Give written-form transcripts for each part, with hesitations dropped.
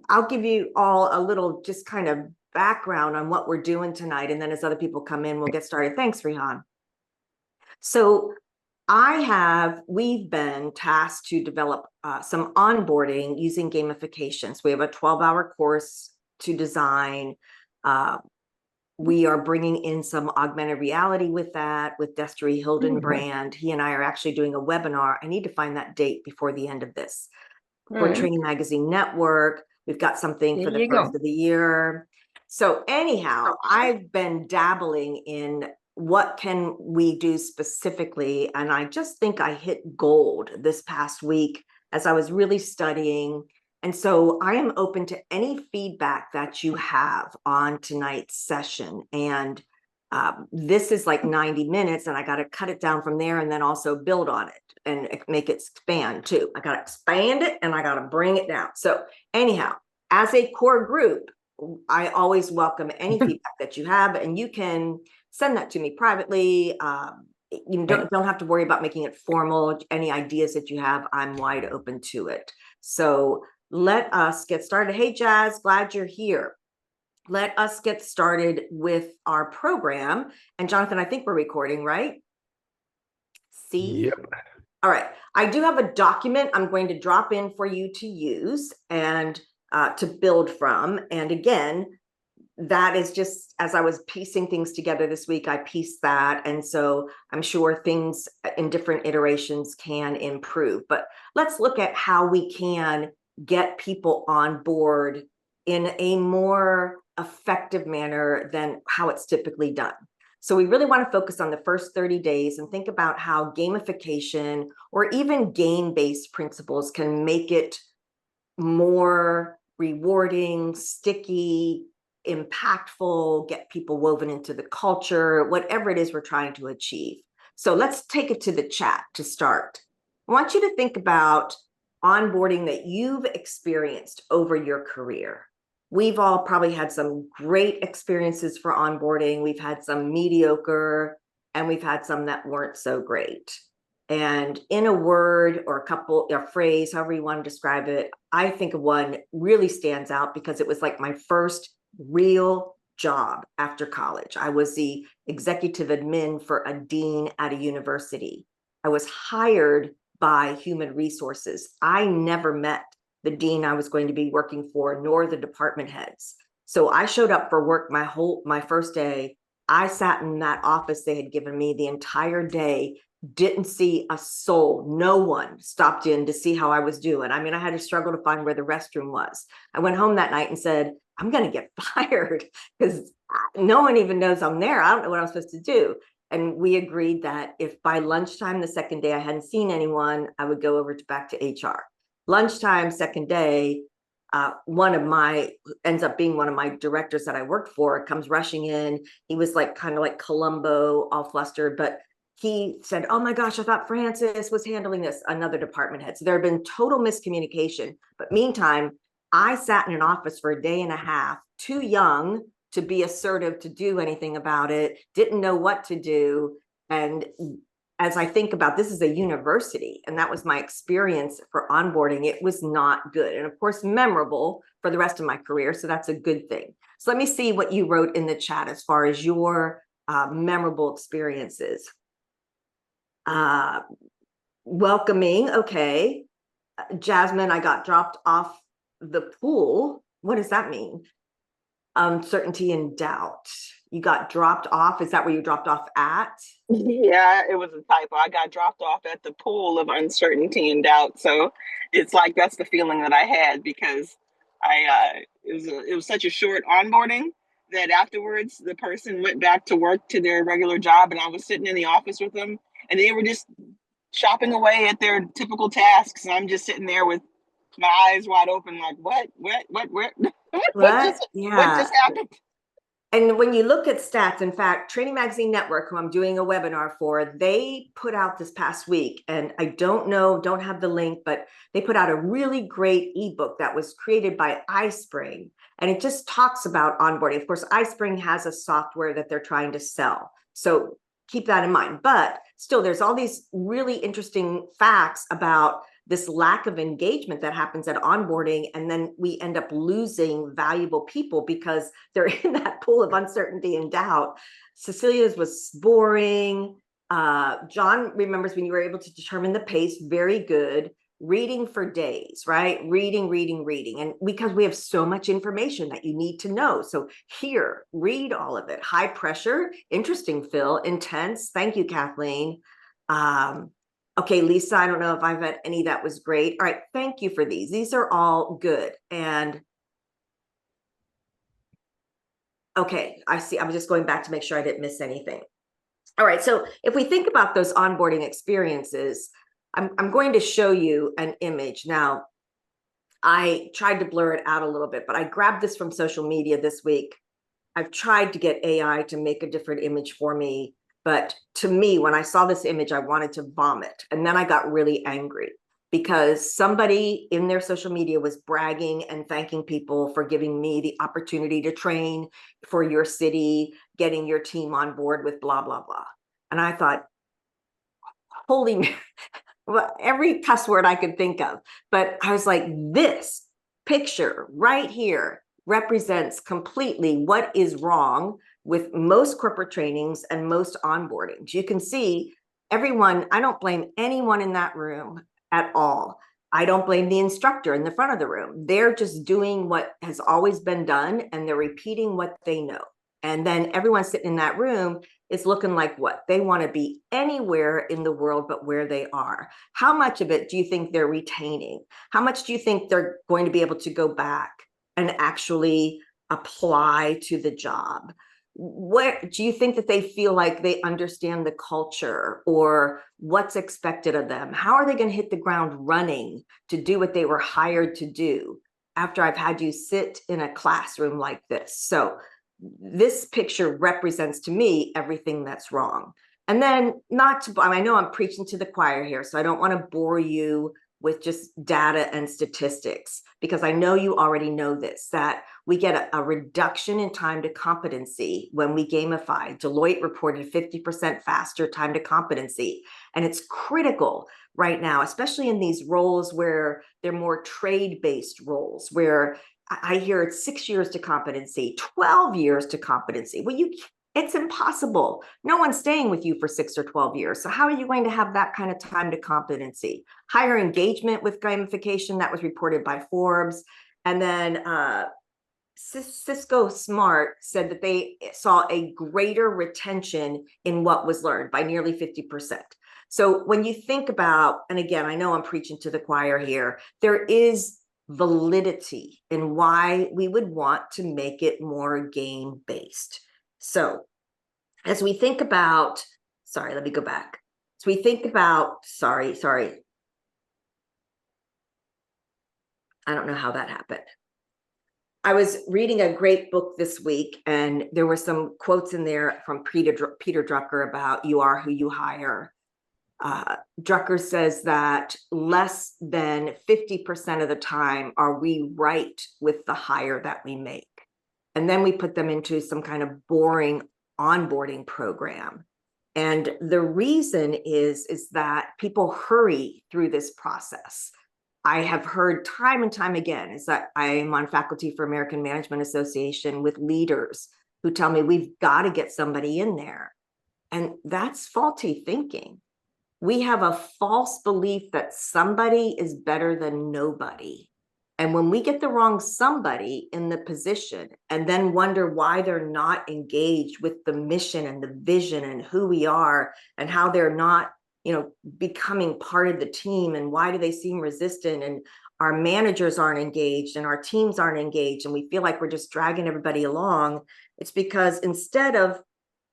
I'll give you all a little just kind of background on what we're doing tonight. And then as other people come in, we'll get started. Thanks, Rihan. So we've been tasked to develop some onboarding using gamification. So we have a 12-hour course to design. We are bringing in some augmented reality with that, with Destry Hildenbrand. He and I are actually doing a webinar. I need to find that date before the end of this. For Training Magazine Network. We've got something for the first of the year. So anyhow, I've been dabbling in what can we do specifically, and I just think I hit gold this past week as I was really studying. And so I am open to any feedback that you have on tonight's session. And this is like 90 minutes, and I got to cut it down from there and then also build on it and make it expand too. I got to expand it and I got to bring it down. So anyhow, as a core group, I always welcome any feedback that you have, and you can send that to me privately. You don't have to worry about making it formal. Any ideas that you have, I'm wide open to it. So let us get started. Hey, Jazz, glad you're here. Let us get started with our program. And Jonathan, I think we're recording, right? See? Yep. All right. I do have a document I'm going to drop in for you to use and to build from. And again, that is just, as I was piecing things together this week, I pieced that. And so I'm sure things in different iterations can improve. But let's look at how we can get people on board in a more effective manner than how it's typically done. So we really want to focus on the first 30 days and think about how gamification or even game-based principles can make it more rewarding, sticky, impactful, get people woven into the culture, whatever it is we're trying to achieve. So let's take it to the chat to start. I want you to think about onboarding that you've experienced over your career. We've all probably had some great experiences for onboarding. We've had some mediocre, and we've had some that weren't so great. And in a word or a phrase, however you want to describe it, I think of one really stands out because it was like my first real job after college. I was the executive admin for a dean at a university. I was hired by human resources. I never met the dean I was going to be working for, nor the department heads. So I showed up for work my first day. I sat in that office they had given me the entire day, didn't see a soul. No one stopped in to see how I was doing. I mean, I had to struggle to find where the restroom was. I went home that night and said, I'm going to get fired because no one even knows I'm there. I don't know what I'm supposed to do. And we agreed that if by lunchtime the second day I hadn't seen anyone, I would go over back to HR. Lunchtime, second day, ends up being one of my directors that I worked for, comes rushing in. He was like kind of like Columbo, all flustered, but he said, oh my gosh, I thought Francis was handling this, another department head. So there had been total miscommunication. But meantime, I sat in an office for a day and a half, too young to be assertive to do anything about it, didn't know what to do. And as I think about, this is a university, and that was my experience for onboarding, it was not good. And of course, memorable for the rest of my career. So that's a good thing. So let me see what you wrote in the chat as far as your memorable experiences. Welcoming. Okay. Jasmine, I got dropped off the pool. What does that mean? Uncertainty and doubt. You got dropped off. Is that where you dropped off at? Yeah, it was a typo. I got dropped off at the pool of uncertainty and doubt. So it's like that's the feeling that I had because it was such a short onboarding that afterwards the person went back to work to their regular job, and I was sitting in the office with them, and they were just chopping away at their typical tasks, and I'm just sitting there with my eyes wide open, like what just happened? And when you look at stats, in fact, Training Magazine Network, who I'm doing a webinar for, they put out this past week, and I don't have the link, but they put out a really great ebook that was created by iSpring. And it just talks about onboarding. Of course, iSpring has a software that they're trying to sell. So keep that in mind. But still, there's all these really interesting facts about this lack of engagement that happens at onboarding, and then we end up losing valuable people because they're in that pool of uncertainty and doubt. Cecilia's was boring. John remembers when you were able to determine the pace, very good. Reading for days, right? Reading. And because we have so much information that you need to know. So here, read all of it. High pressure, interesting, Phil. Intense. Thank you, Kathleen. Okay, Lisa, I don't know if I've had any that was great. All right, thank you for these. These are all good. And okay, I see. I'm just going back to make sure I didn't miss anything. All right, so if we think about those onboarding experiences, I'm going to show you an image. Now, I tried to blur it out a little bit, but I grabbed this from social media this week. I've tried to get AI to make a different image for me, but to me, when I saw this image, I wanted to vomit. And then I got really angry because somebody in their social media was bragging and thanking people for giving me the opportunity to train for your city, getting your team on board with blah, blah, blah. And I thought, holy, well, every cuss word I could think of. But I was like, this picture right here represents completely what is wrong with most corporate trainings and most onboardings. You can see everyone, I don't blame anyone in that room at all. I don't blame the instructor in the front of the room. They're just doing what has always been done, and they're repeating what they know. And then everyone sitting in that room is looking like what? They want to be anywhere in the world but where they are. How much of it do you think they're retaining? How much do you think they're going to be able to go back and actually apply to the job? What do you think that they feel like they understand the culture or what's expected of them? How are they going to hit the ground running to do what they were hired to do after I've had you sit in a classroom like this? So this picture represents to me everything that's wrong. And then I know I'm preaching to the choir here, so I don't want to bore you with just data and statistics, because I know you already know this, that we get a reduction in time to competency when we gamify. Deloitte reported 50% faster time to competency. And it's critical right now, especially in these roles where they're more trade-based roles, where I hear it's 6 years to competency, 12 years to competency. Well, it's impossible. No one's staying with you for 6 or 12 years. So how are you going to have that kind of time to competency? Higher engagement with gamification, that was reported by Forbes. And then Cisco Smart said that they saw a greater retention in what was learned by nearly 50%. So when you think about, and again, I know I'm preaching to the choir here, there is validity in why we would want to make it more game-based. So as we think about, sorry, let me go back. As we think about, sorry. I don't know how that happened. I was reading a great book this week, and there were some quotes in there from Peter Drucker about you are who you hire. Drucker says that less than 50% of the time are we right with the hire that we make. And then we put them into some kind of boring onboarding program. And the reason is that people hurry through this process. I have heard time and time again is that I am on faculty for American Management Association with leaders who tell me we've got to get somebody in there. And that's faulty thinking. We have a false belief that somebody is better than nobody. And when we get the wrong somebody in the position and then wonder why they're not engaged with the mission and the vision and who we are and how they're not, becoming part of the team, and why do they seem resistant, and our managers aren't engaged and our teams aren't engaged, and we feel like we're just dragging everybody along, it's because instead of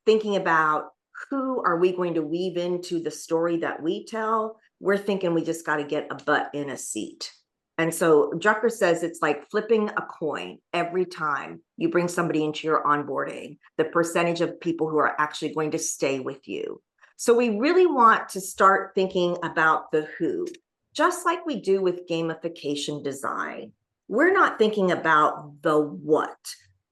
thinking about who are we going to weave into the story that we tell, we're thinking we just got to get a butt in a seat. And so Drucker says it's like flipping a coin. Every time you bring somebody into your onboarding, the percentage of people who are actually going to stay with you. So we really want to start thinking about the who, just like we do with gamification design. We're not thinking about the what.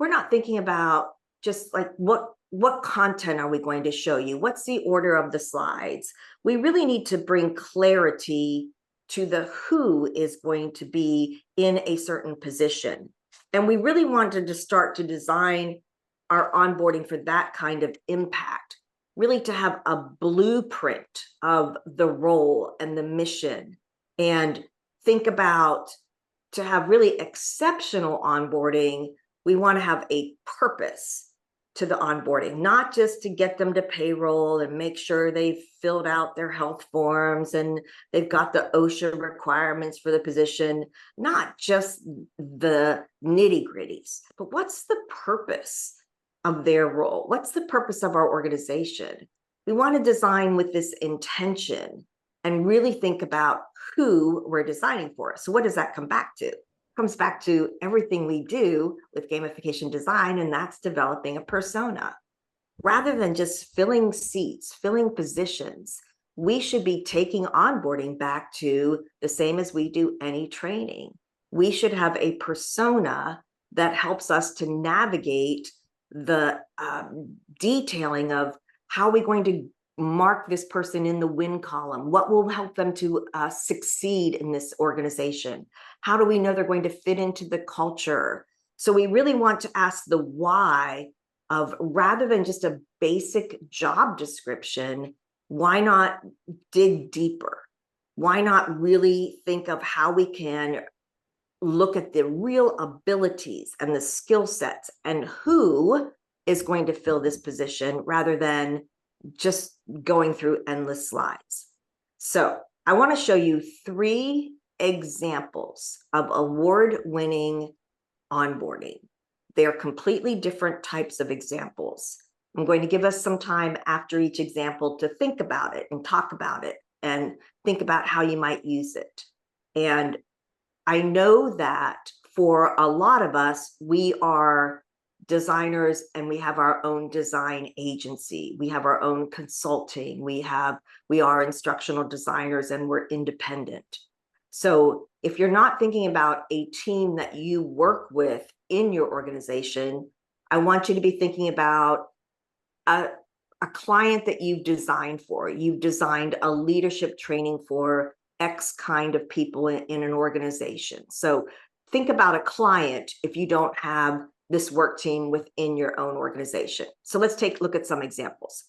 We're not thinking about just like what content are we going to show you? What's the order of the slides? We really need to bring clarity to the who is going to be in a certain position. And we really wanted to start to design our onboarding for that kind of impact, really to have a blueprint of the role and the mission, and think about, to have really exceptional onboarding, we want to have a purpose to the onboarding, not just to get them to payroll and make sure they've filled out their health forms and they've got the OSHA requirements for the position, not just the nitty-gritties, but what's the purpose of their role? What's the purpose of our organization? We want to design with this intention and really think about who we're designing for. So what does that come back to? It comes back to everything we do with gamification design, and that's developing a persona. Rather than just filling seats, filling positions, we should be taking onboarding back to the same as we do any training. We should have a persona that helps us to navigate the detailing of how are we going to mark this person in the win column? What will help them to succeed in this organization? How do we know they're going to fit into the culture? So we really want to ask the why of, rather than just a basic job description, why not dig deeper? Why not really think of how we can look at the real abilities and the skill sets and who is going to fill this position, rather than just going through endless slides. So I want to show you 3 examples of award-winning onboarding. They are completely different types of examples. I'm going to give us some time after each example to think about it and talk about it and think about how you might use it. And I know that for a lot of us, we are designers and we have our own design agency. We have our own consulting. We are instructional designers and we're independent. So if you're not thinking about a team that you work with in your organization, I want you to be thinking about a client that you've designed for. You've designed a leadership training for X kind of people in an organization. So think about a client if you don't have this work team within your own organization. So let's take a look at some examples.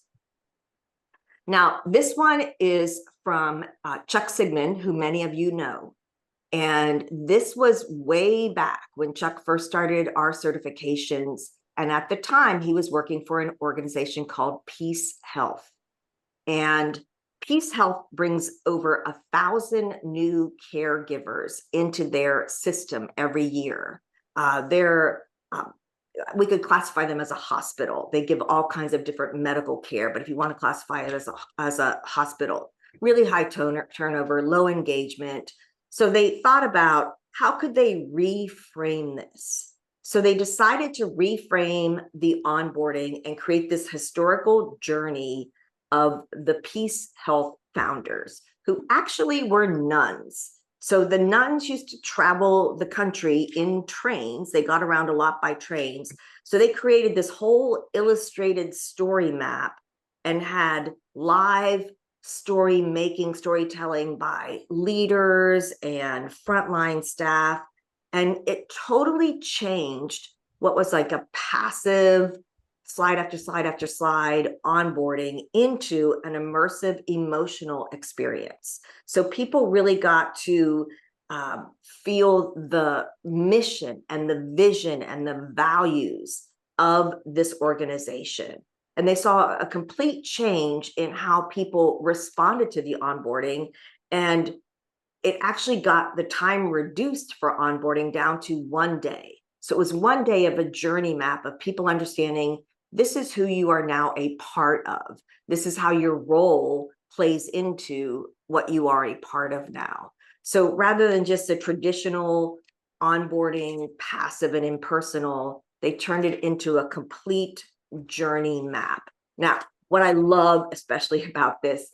Now, this one is from Chuck Sigmund, who many of you know. And this was way back when Chuck first started our certifications. And at the time, he was working for an organization called Peace Health. And Peace Health brings over 1,000 new caregivers into their system every year. We could classify them as a hospital. They give all kinds of different medical care, but if you want to classify it as a hospital, really high turnover, low engagement. So they thought about, how could they reframe this? So they decided to reframe the onboarding and create this historical journey of the Peace Health founders, who actually were nuns. So the nuns used to travel the country in trains. They got around a lot by trains. So they created this whole illustrated story map and had live storytelling by leaders and frontline staff. And it totally changed what was like a passive slide after slide after slide onboarding into an immersive emotional experience. So people really got to feel the mission and the vision and the values of this organization. And they saw a complete change in how people responded to the onboarding. And it actually got the time reduced for onboarding down to 1 day. So it was 1 day of a journey map of people understanding, this is who you are now a part of. This is how your role plays into what you are a part of now. So rather than just a traditional onboarding, passive and impersonal, they turned it into a complete journey map. Now, what I love especially about this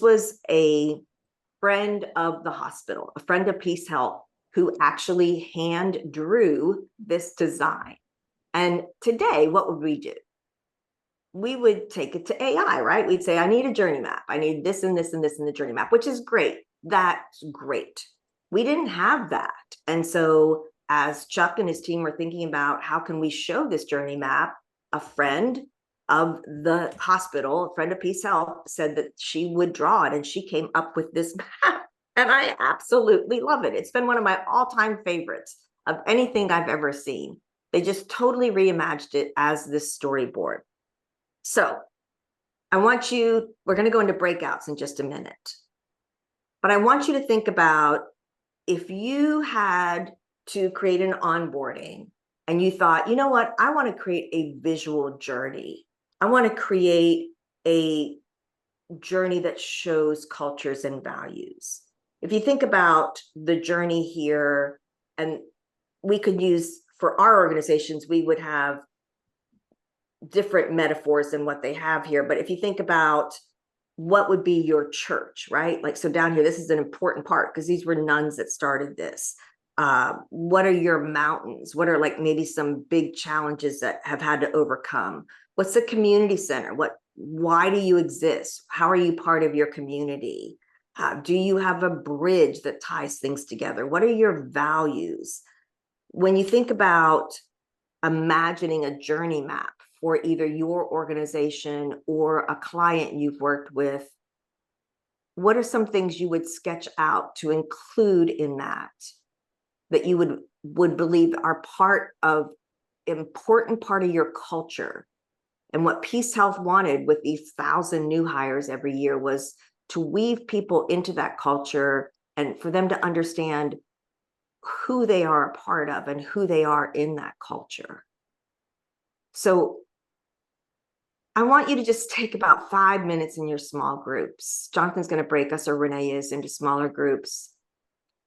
was a friend of the hospital, a friend of Peace Health, who actually hand drew this design. And today, what would we do? We would take it to AI, right? We'd say, I need a journey map. I need this and this and this in the journey map, which is great. that's great. We didn't have that. And so as Chuck and his team were thinking about how can we show this journey map, a friend of the hospital, a friend of Peace Health, said that she would draw it, and she came up with this map. And I absolutely love it. It's been one of my all-time favorites of anything I've ever seen. They just totally reimagined it as this storyboard. So we're going to go into breakouts in just a minute. But I want you to think about if you had to create an onboarding and you thought, you know what, I want to create a visual journey. I want to create a journey that shows cultures and values. If you think about the journey here, and we could use for our organizations, we would have different metaphors than what they have here. But if you think about what would be your church, right? Like, so down here, this is an important part because these were nuns that started this. What are your mountains? What are like maybe some big challenges that have had to overcome? What's the community center? Why do you exist? How are you part of your community? Do you have a bridge that ties things together? What are your values? When you think about imagining a journey map for either your organization or a client you've worked with, what are some things you would sketch out to include in that you would believe are important part of your culture? And what Peace Health wanted with these 1,000 new hires every year was to weave people into that culture and for them to understand who they are a part of and who they are in that culture. So I want you to just take about 5 minutes in your small groups. Jonathan's going to break us, or Renee is, into smaller groups.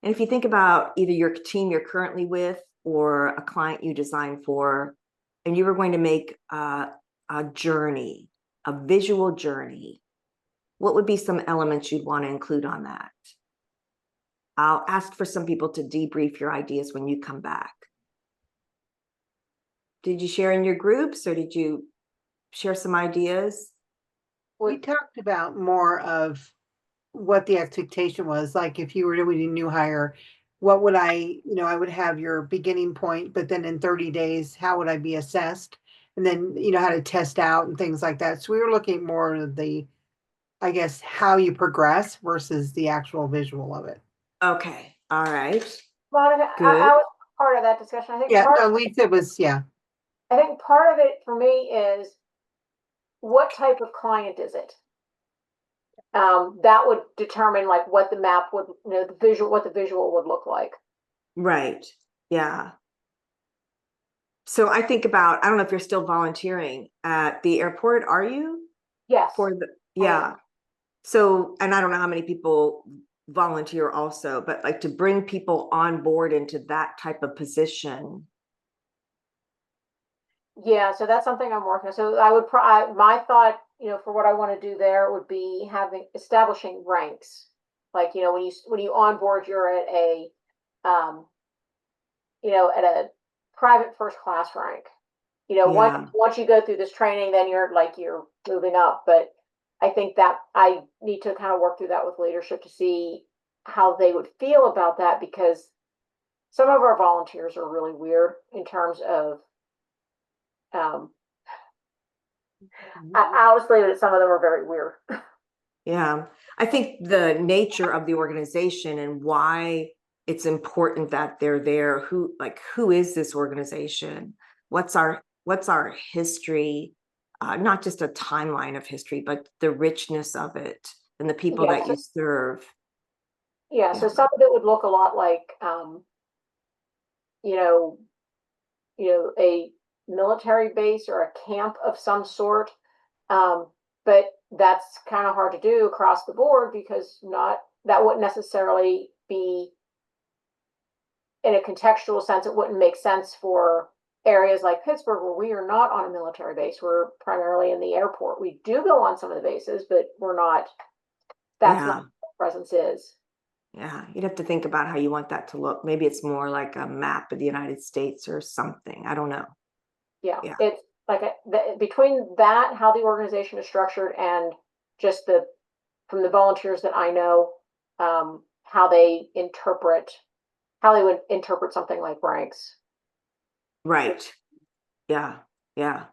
And if you think about either your team you're currently with or a client you designed for, and you were going to make a journey, a visual journey, what would be some elements you'd want to include on that? I'll ask for some people to debrief your ideas when you come back. Did you share in your groups, or did you share some ideas? We talked about more of what the expectation was. Like if you were doing a new hire, what would I would have your beginning point, but then in 30 days, how would I be assessed? And then, how to test out and things like that. So we were looking more at I guess, how you progress versus the actual visual of it. Okay. All right. Monica, Good. I was part of that discussion. I think Yeah, no, Lisa was, yeah. I think part of it for me is what type of client is it? That would determine like what the map would, what the visual would look like. Right. Yeah. So I think about, I don't know if you're still volunteering at the airport, are you? Yes. Yeah. So, and I don't know how many people volunteer also, but like to bring people on board into that type of position. Yeah, so that's something I'm working on. So I would, my thought, for what I want to do there would be establishing ranks. Like, when you onboard, you're at at a private first class rank. Once you go through this training, then you're moving up. But I think that I need to kind of work through that with leadership to see how they would feel about that, because some of our volunteers are really weird in terms of I'll just leave it at some of them are very weird. Yeah. I think the nature of the organization and why it's important that they're there. Who is this organization? What's our history? Not just a timeline of history, but the richness of it and the people that you serve. Yeah. So some of it would look a lot like, a military base or a camp of some sort. But that's kind of hard to do across the board, because that wouldn't necessarily be, in a contextual sense, it wouldn't make sense for areas like Pittsburgh, where we are not on a military base. We're primarily in the airport. We do go on some of the bases, but we're not, that's not what presence is. Yeah, you'd have to think about how you want that to look. Maybe it's more like a map of the United States or something. I don't know. Yeah. It's like between that, how the organization is structured, and just from the volunteers that I know, how they would interpret something like ranks. Right. Yeah. Yeah.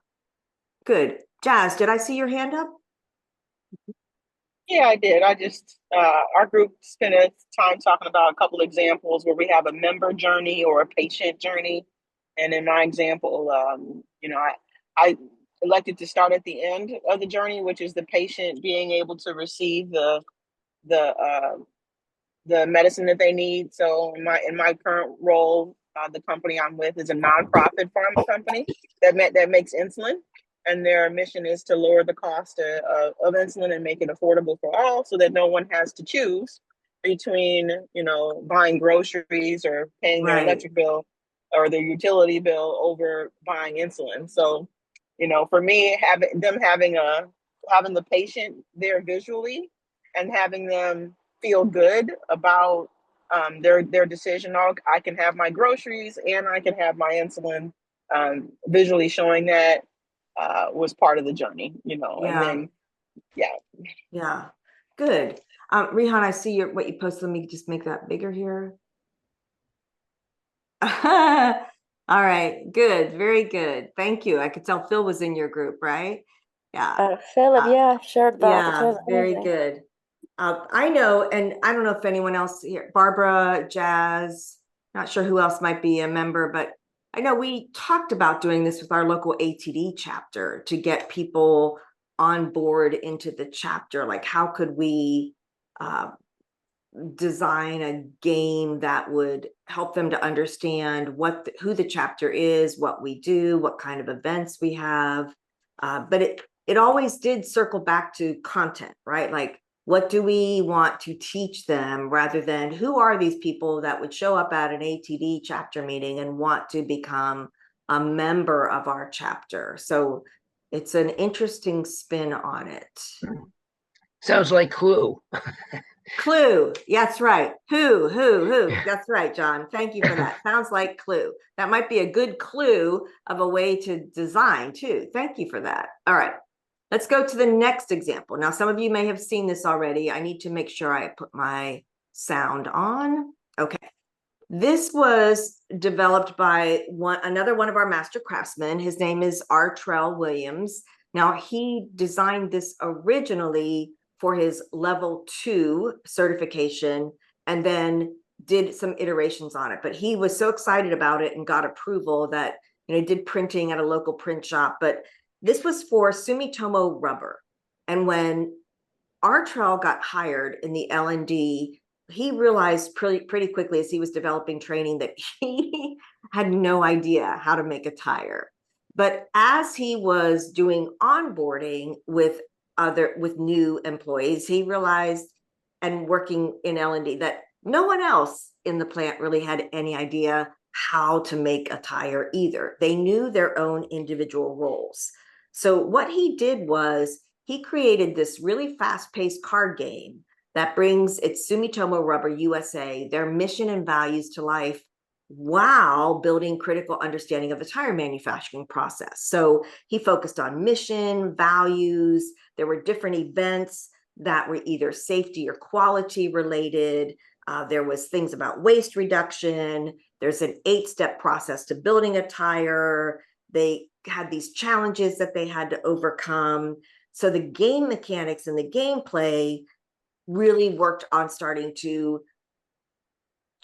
Good. Jazz, did I see your hand up? Yeah, I did. I just, our group spent a time talking about a couple examples where we have a member journey or a patient journey. And in my example, I elected to start at the end of the journey, which is the patient being able to receive the uh, the medicine that they need. So in my current role, the company I'm with is a nonprofit pharma company that makes insulin, and their mission is to lower the cost of insulin and make it affordable for all, so that no one has to choose between buying groceries or paying their Right. electric bill or their utility bill over buying insulin. So, for me, having the patient there visually and having them feel good about their decision. Oh, I can have my groceries and I can have my insulin. Visually showing that was part of the journey, and Yeah. then yeah. Yeah. Good. Rihan, I see what you posted. Let me just make that bigger here. All right. Good. Very good. Thank you. I could tell Phil was in your group, right? Yeah. Philip, Uh, yeah, shared that, which yeah. was Very amazing. good. I know, and I don't know if anyone else here, Barbara, Jazz, not sure who else might be a member, but I know we talked about doing this with our local ATD chapter to get people on board into the chapter. Like, how could we design a game that would help them to understand who the chapter is, what we do, what kind of events we have. But it always did circle back to content, right? Like, what do we want to teach them, rather than who are these people that would show up at an ATD chapter meeting and want to become a member of our chapter. So it's an interesting spin on it. Sounds like Clue. Clue. That's right. Who. That's right, John. Thank you for that. Sounds like Clue. That might be a good clue of a way to design too. Thank you for that. All right. Let's go to the next example. Now, some of you may have seen this already. I need to make sure I put my sound on. Okay. This was developed by another one of our master craftsmen. His name is Artrell Williams. Now, he designed this originally for his level 2 certification and then did some iterations on it. But he was so excited about it and got approval that he did printing at a local print shop. But this was for Sumitomo Rubber. And when Artrell got hired in the L&D, he realized pretty quickly as he was developing training that he had no idea how to make a tire. But as he was doing onboarding with new employees, he realized, and working in L&D, that no one else in the plant really had any idea how to make a tire either. They knew their own individual roles. So what he did was he created this really fast-paced card game that brings its Sumitomo Rubber USA, their mission and values to life, while building critical understanding of the tire manufacturing process. So he focused on mission, values. There were different events that were either safety or quality related. There was things about waste reduction. There's an 8-step process to building a tire. They had these challenges that they had to overcome. So the game mechanics and the gameplay really worked on starting to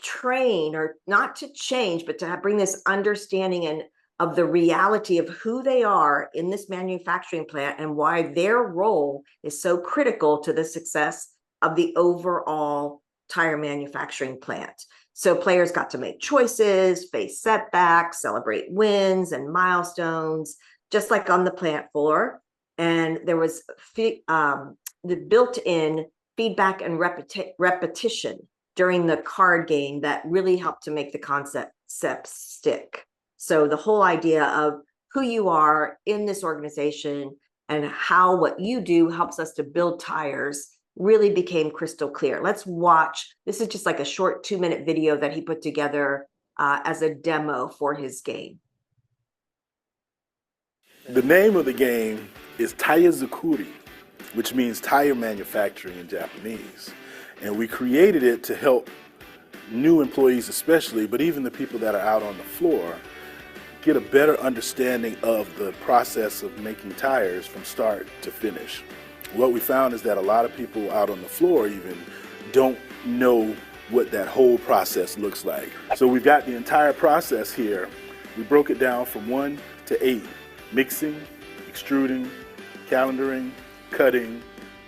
train, or not to change, but to bring this understanding of the reality of who they are in this manufacturing plant and why their role is so critical to the success of the overall tire manufacturing plant. So players got to make choices, face setbacks, celebrate wins and milestones, just like on the plant floor. And there was the built-in feedback and repetition during the card game that really helped to make the concept stick. So the whole idea of who you are in this organization and how what you do helps us to build tires really became crystal clear. Let's watch. This is just like a short 2-minute video that he put together as a demo for his game. The name of the game is Tayazukuri, which means tire manufacturing in Japanese. And we created it to help new employees especially, but even the people that are out on the floor, get a better understanding of the process of making tires from start to finish. What we found is that a lot of people out on the floor even don't know what that whole process looks like. So we've got the entire process here. We broke it down from 1 to 8: mixing, extruding, calendaring, cutting,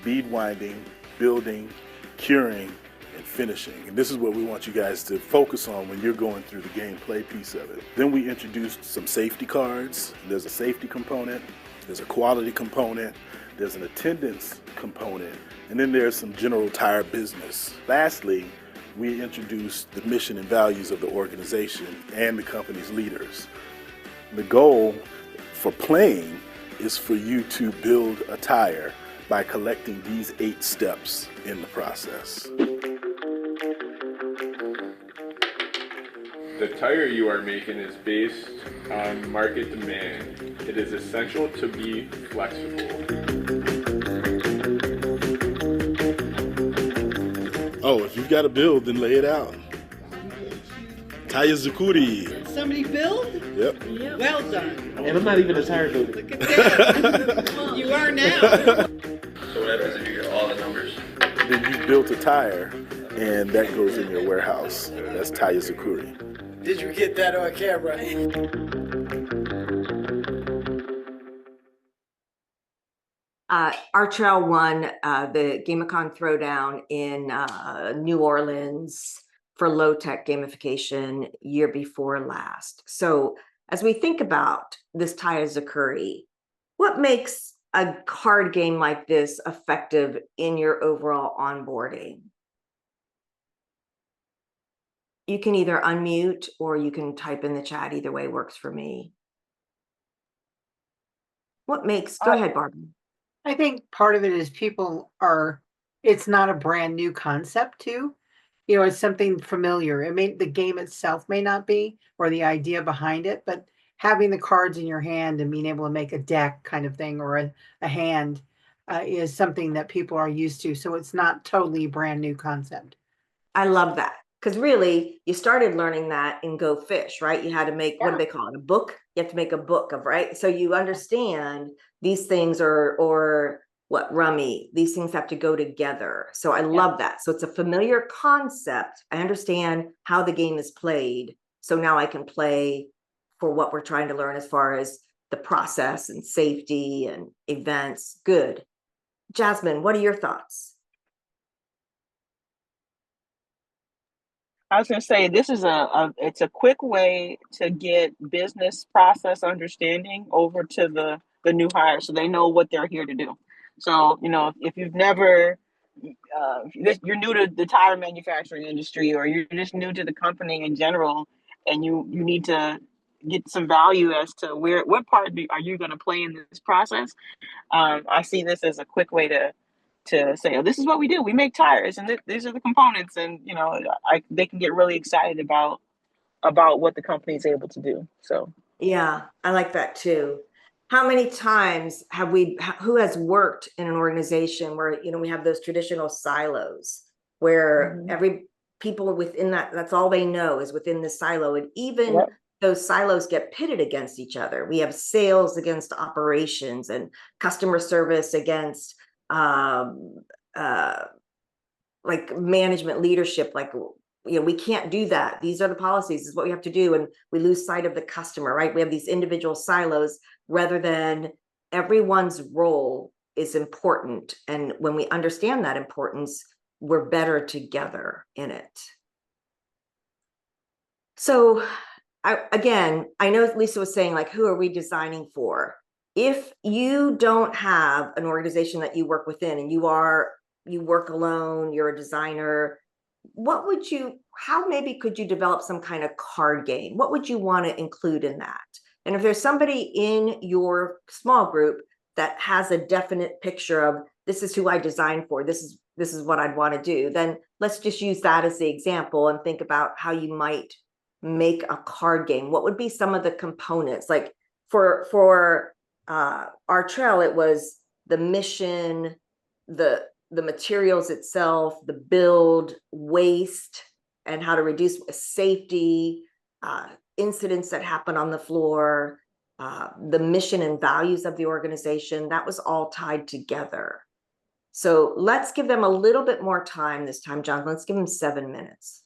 bead winding, building, curing, and finishing. And this is what we want you guys to focus on when you're going through the gameplay piece of it. Then we introduced some safety cards. There's a safety component, there's a quality component, there's an attendance component, and then there's some general tire business. Lastly, we introduced the mission and values of the organization and the company's leaders. The goal for playing is for you to build a tire by collecting these 8 steps in the process. The tire you are making is based on market demand. It is essential to be flexible. Oh, if you've got a build, then lay it out. Taya Zakuri. Somebody build? Yep. Well done. And I'm not even a tire builder. Look at that. You are now. So what happens if you get all the numbers? Then you built a tire, and that goes in your warehouse. That's Taya Zakuri. Did you get that on camera? Our trail won the Gamicon Throwdown in New Orleans for low-tech gamification year before last. So as we think about this Taya Zakuri, what makes a card game like this effective in your overall onboarding? You can either unmute or you can type in the chat. Either way works for me. What makes, go ahead, Barbara. I think part of it is it's not a brand new concept too. You know, it's something familiar. The game itself may not be, or the idea behind it, but having the cards in your hand and being able to make a deck kind of thing, or a hand is something that people are used to. So it's not totally a brand new concept. I love that. Because really, you started learning that in Go Fish, right? You had to make, what do they call it? A book? You have to make a book of, right? So you understand these things or what, rummy, these things have to go together. So I love that. So it's a familiar concept. I understand how the game is played. So now I can play for what we're trying to learn as far as the process and safety and events. Good. Jasmine, what are your thoughts? I was going to say, this is it's a quick way to get business process understanding over to the new hire, so they know what they're here to do. So, you know, if you've never, you're new to the tire manufacturing industry, or you're just new to the company in general, and you need to get some value as to what part are you going to play in this process. I see this as a quick way to say, oh, this is what we do. We make tires, and these are the components, and you know, they can get really excited about what the company is able to do. So yeah, I like that too. How many times who has worked in an organization where, you know, we have those traditional silos where every people within that's all they know is within the silo, and even those silos get pitted against each other. We have sales against operations and customer service against like management leadership. Like, you know, we can't do that. These are the policies, this is what we have to do. And we lose sight of the customer, right? We have these individual silos rather than everyone's role is important. And when we understand that importance, we're better together in it. So I know Lisa was saying, like, who are we designing for? If you don't have an organization that you work within and you work alone, you're a designer, how maybe could you develop some kind of card game? What would you want to include in that? And if there's somebody in your small group that has a definite picture of, this is who I designed for, this is what I'd want to do, then let's just use that as the example and think about how you might make a card game. What would be some of the components? Like for our trail, it was the mission, the the materials itself, the build, waste, and how to reduce safety, incidents that happen on the floor, the mission and values of the organization, that was all tied together. So let's give them a little bit more time this time, John. Let's give them 7 minutes.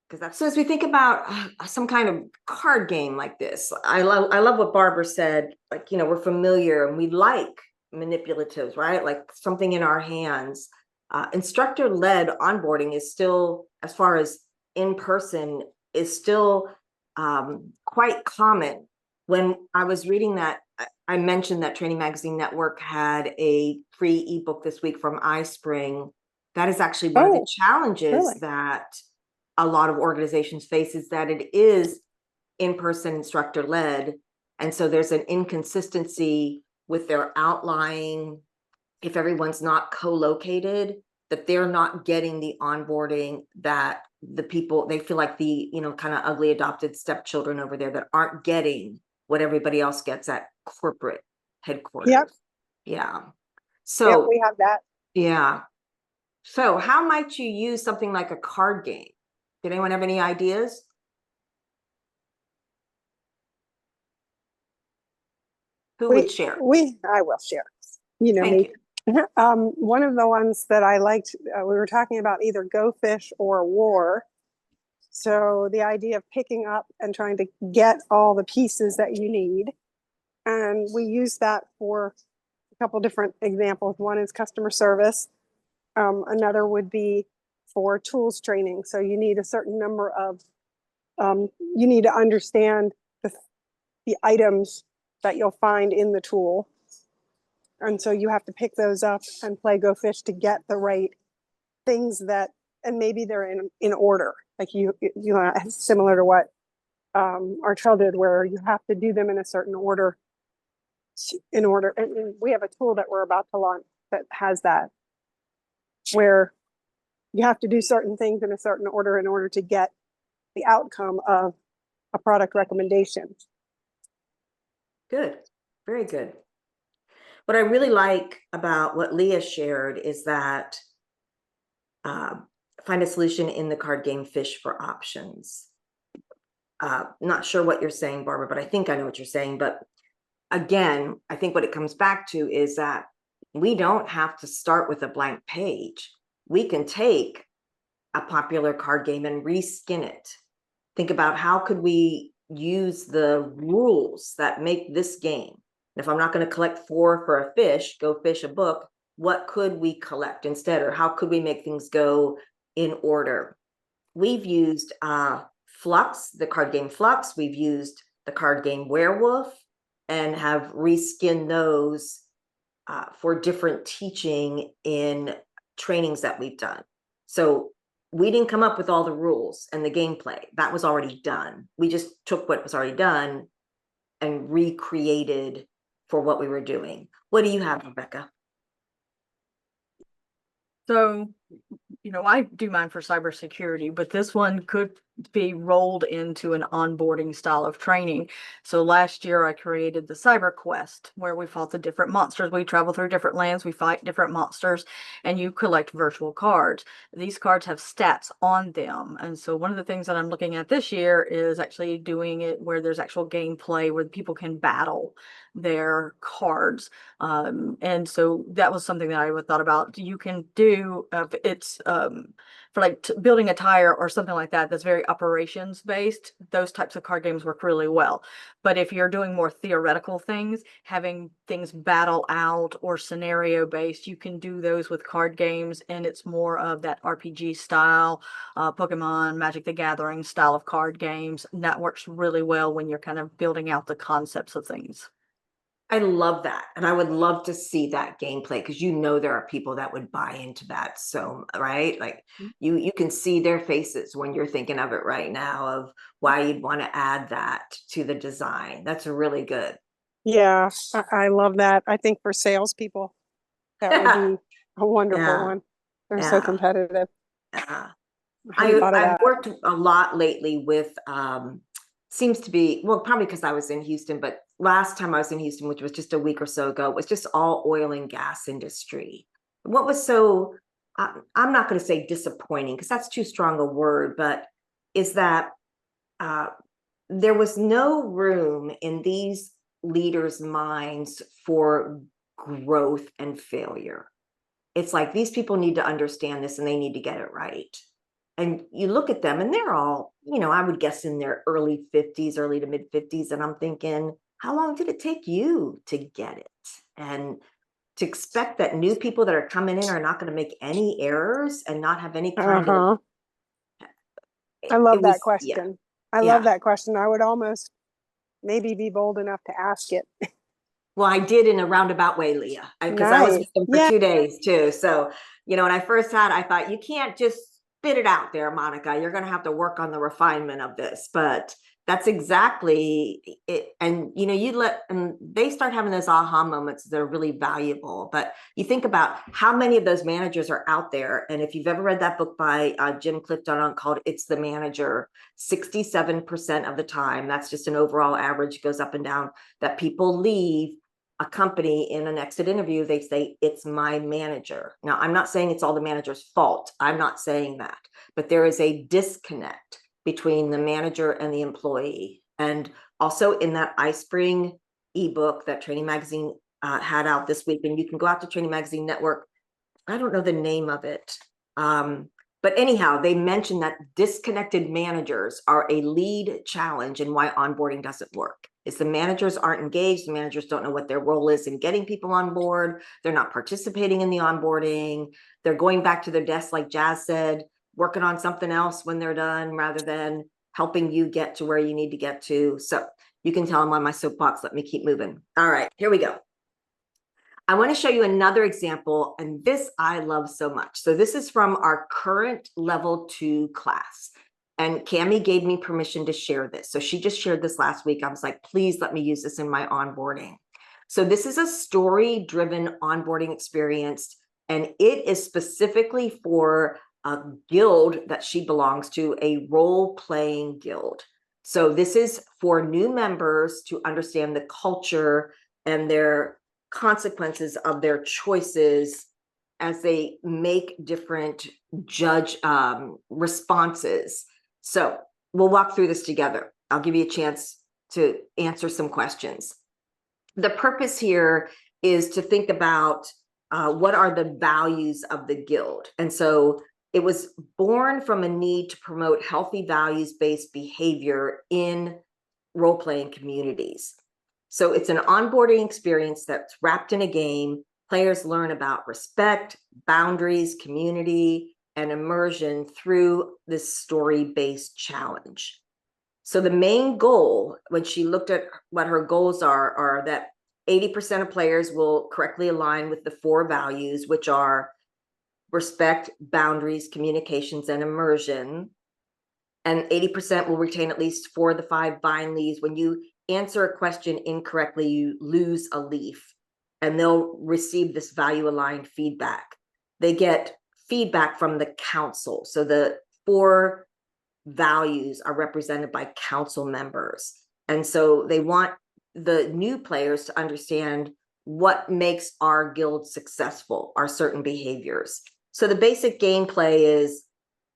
Because that's, so as we think about some kind of card game like this, I love what Barbara said, like, you know, we're familiar and we like manipulatives, right? Like something in our hands. Instructor-led onboarding is still, as far as in person, is still quite common. When I was reading that, I mentioned that Training Magazine Network had a free ebook this week from iSpring. That is actually one of the challenges that a lot of organizations face, is that it is in-person instructor-led. And so there's an inconsistency with their outlying, if everyone's not co-located, that they're not getting the onboarding that the people, they feel like the, you know, kind of ugly adopted stepchildren over there that aren't getting what everybody else gets at corporate headquarters. Yep. Yeah. Yep, So we have that. yeah. So how might you use something like a card game? Did anyone have any ideas? Who would share? I will share. You know Thank me. you. One of the ones that I liked, we were talking about either Go Fish or War. So the idea of picking up and trying to get all the pieces that you need. And we use that for a couple different examples. One is customer service. Another would be for tools training. So you need a certain number of, you need to understand the items that you'll find in the tool. And so you have to pick those up and play Go Fish to get the right things that, and maybe they're in order. Like you know, similar to what our child did, where you have to do them in a certain order. And we have a tool that we're about to launch that has that, where you have to do certain things in a certain order in order to get the outcome of a product recommendation. Good. Very good. What I really like about what Leah shared is that find a solution in the card game, fish for options. Not sure what you're saying, Barbara, but I think I know what you're saying. But again, I think what it comes back to is that we don't have to start with a blank page. We can take a popular card game and reskin it. Think about how could we use the rules that make this game. If I'm not going to collect 4 for a fish, go fish a book, what could we collect instead? Or how could we make things go in order? We've used Flux, the card game Flux. We've used the card game Werewolf and have reskinned those for different teaching in trainings that we've done. So we didn't come up with all the rules and the gameplay. That was already done. We just took what was already done and recreated for what we were doing. What do you have, Rebecca? So, you know, I do mine for cybersecurity, but this one could be rolled into an onboarding style of training. So last year I created the Cyber Quest, where we fought the different monsters. We travel through different lands, we fight different monsters, and you collect virtual cards. These cards have stats on them. And so one of the things that I'm looking at this year is actually doing it where there's actual gameplay where people can battle their cards. And so that was something that I thought about. You can do, it's for like building a tire or something like that, that's very operations based. Those types of card games work really well. But if you're doing more theoretical things, having things battle out or scenario based, you can do those with card games, and it's more of that RPG style, Pokemon, Magic the Gathering style of card games. And that works really well when you're kind of building out the concepts of things. I love that. And I would love to see that gameplay, because you know there are people that would buy into that. So, right, like you can see their faces when you're thinking of it right now of why you'd want to add that to the design. That's really good. Yeah, I love that. I think for salespeople, that would be a wonderful one. They're so competitive. I've worked a lot lately with seems to be, well, probably because I was in Houston, but last time I was in Houston, which was just a week or so ago, was just all oil and gas industry. What was so I'm not going to say disappointing because that's too strong a word, but is that there was no room in these leaders' minds for growth and failure. It's like these people need to understand this and they need to get it right. And you look at them and they're all, I would guess in their early 50s, early to mid 50s. And I'm thinking, how long did it take you to get it? And to expect that new people that are coming in are not going to make any errors and not have any kind of. I love that Yeah. question. I love that question. I would almost maybe be bold enough to ask it. Well, I did in a roundabout way, Leah, because I was with them for 2 days too. So, when I first had, I thought you can't just spit it out there, Monica. You're going to have to work on the refinement of this. But that's exactly it. And, and they start having those aha moments that are really valuable. But you think about how many of those managers are out there. And if you've ever read that book by Jim Clifton called It's the Manager, 67% of the time, that's just an overall average, goes up and down, that people leave a company in an exit interview, they say, it's my manager. Now, I'm not saying it's all the manager's fault. I'm not saying that, but there is a disconnect between the manager and the employee. And also in that iSpring ebook that Training Magazine had out this week, and you can go out to Training Magazine Network. I don't know the name of it. But anyhow, they mentioned that disconnected managers are a lead challenge and why onboarding doesn't work. Is the managers aren't engaged. The managers don't know what their role is in getting people on board. They're not participating in the onboarding. They're going back to their desk, like Jazz said, working on something else when they're done rather than helping you get to where you need to get to. So you can tell I'm on my soapbox. Let me keep moving. All right, here we go. I want to show you another example, and this I love so much. So this is from our current level 2 class. And Cami gave me permission to share this. So she just shared this last week. I was like, please let me use this in my onboarding. So this is a story-driven onboarding experience, and it is specifically for a guild that she belongs to, a role-playing guild. So this is for new members to understand the culture and their consequences of their choices as they make different judge responses. So we'll walk through this together. I'll give you a chance to answer some questions. The purpose here is to think about what are the values of the guild. And so it was born from a need to promote healthy values-based behavior in role-playing communities. So it's an onboarding experience that's wrapped in a game. Players learn about respect, boundaries, community, and immersion through this story-based challenge. So the main goal, when she looked at what her goals are that 80% of players will correctly align with the 4 values, which are respect, boundaries, communications, and immersion. And 80% will retain at least 4 of the 5 bind leaves. When you answer a question incorrectly, you lose a leaf, and they'll receive this value aligned feedback. They get feedback from the council. So the 4 values are represented by council members. And so they want the new players to understand what makes our guild successful, are certain behaviors. So the basic gameplay is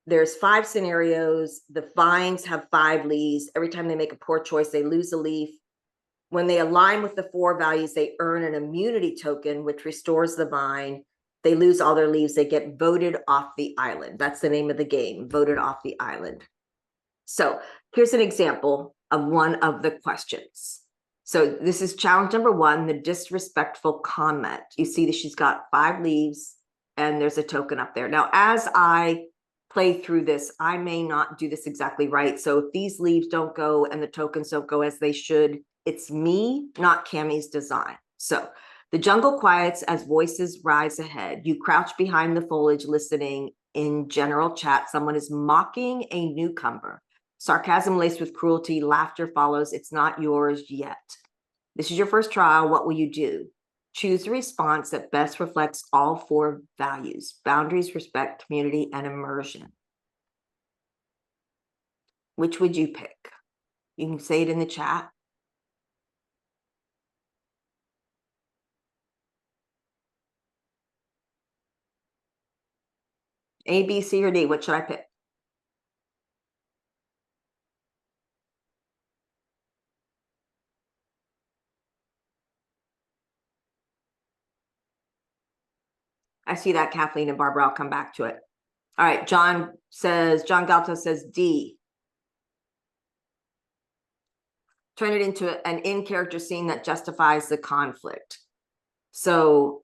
there's 5 scenarios. The vines have 5 leaves. Every time they make a poor choice, they lose a leaf. When they align with the 4 values, they earn an immunity token, which restores the vine. They lose all their leaves. They get voted off the island. That's the name of the game, voted off the island. So here's an example of one of the questions. So this is challenge number 1, the disrespectful comment. You see that she's got 5 leaves and there's a token up there. Now, as I play through this, I may not do this exactly right. So if these leaves don't go and the tokens don't go as they should, it's me, not Cami's design. So the jungle quiets as voices rise ahead. You crouch behind the foliage listening. In general chat, someone is mocking a newcomer. Sarcasm laced with cruelty, laughter follows. It's not yours yet. This is your first trial. What will you do? Choose a response that best reflects all 4 values: boundaries, respect, community, and immersion. Which would you pick? You can say it in the chat. A, B, C, or D? What should I pick? I see that, Kathleen and Barbara. I'll come back to it. All right, John Galto says D. Turn it into an in-character scene that justifies the conflict. So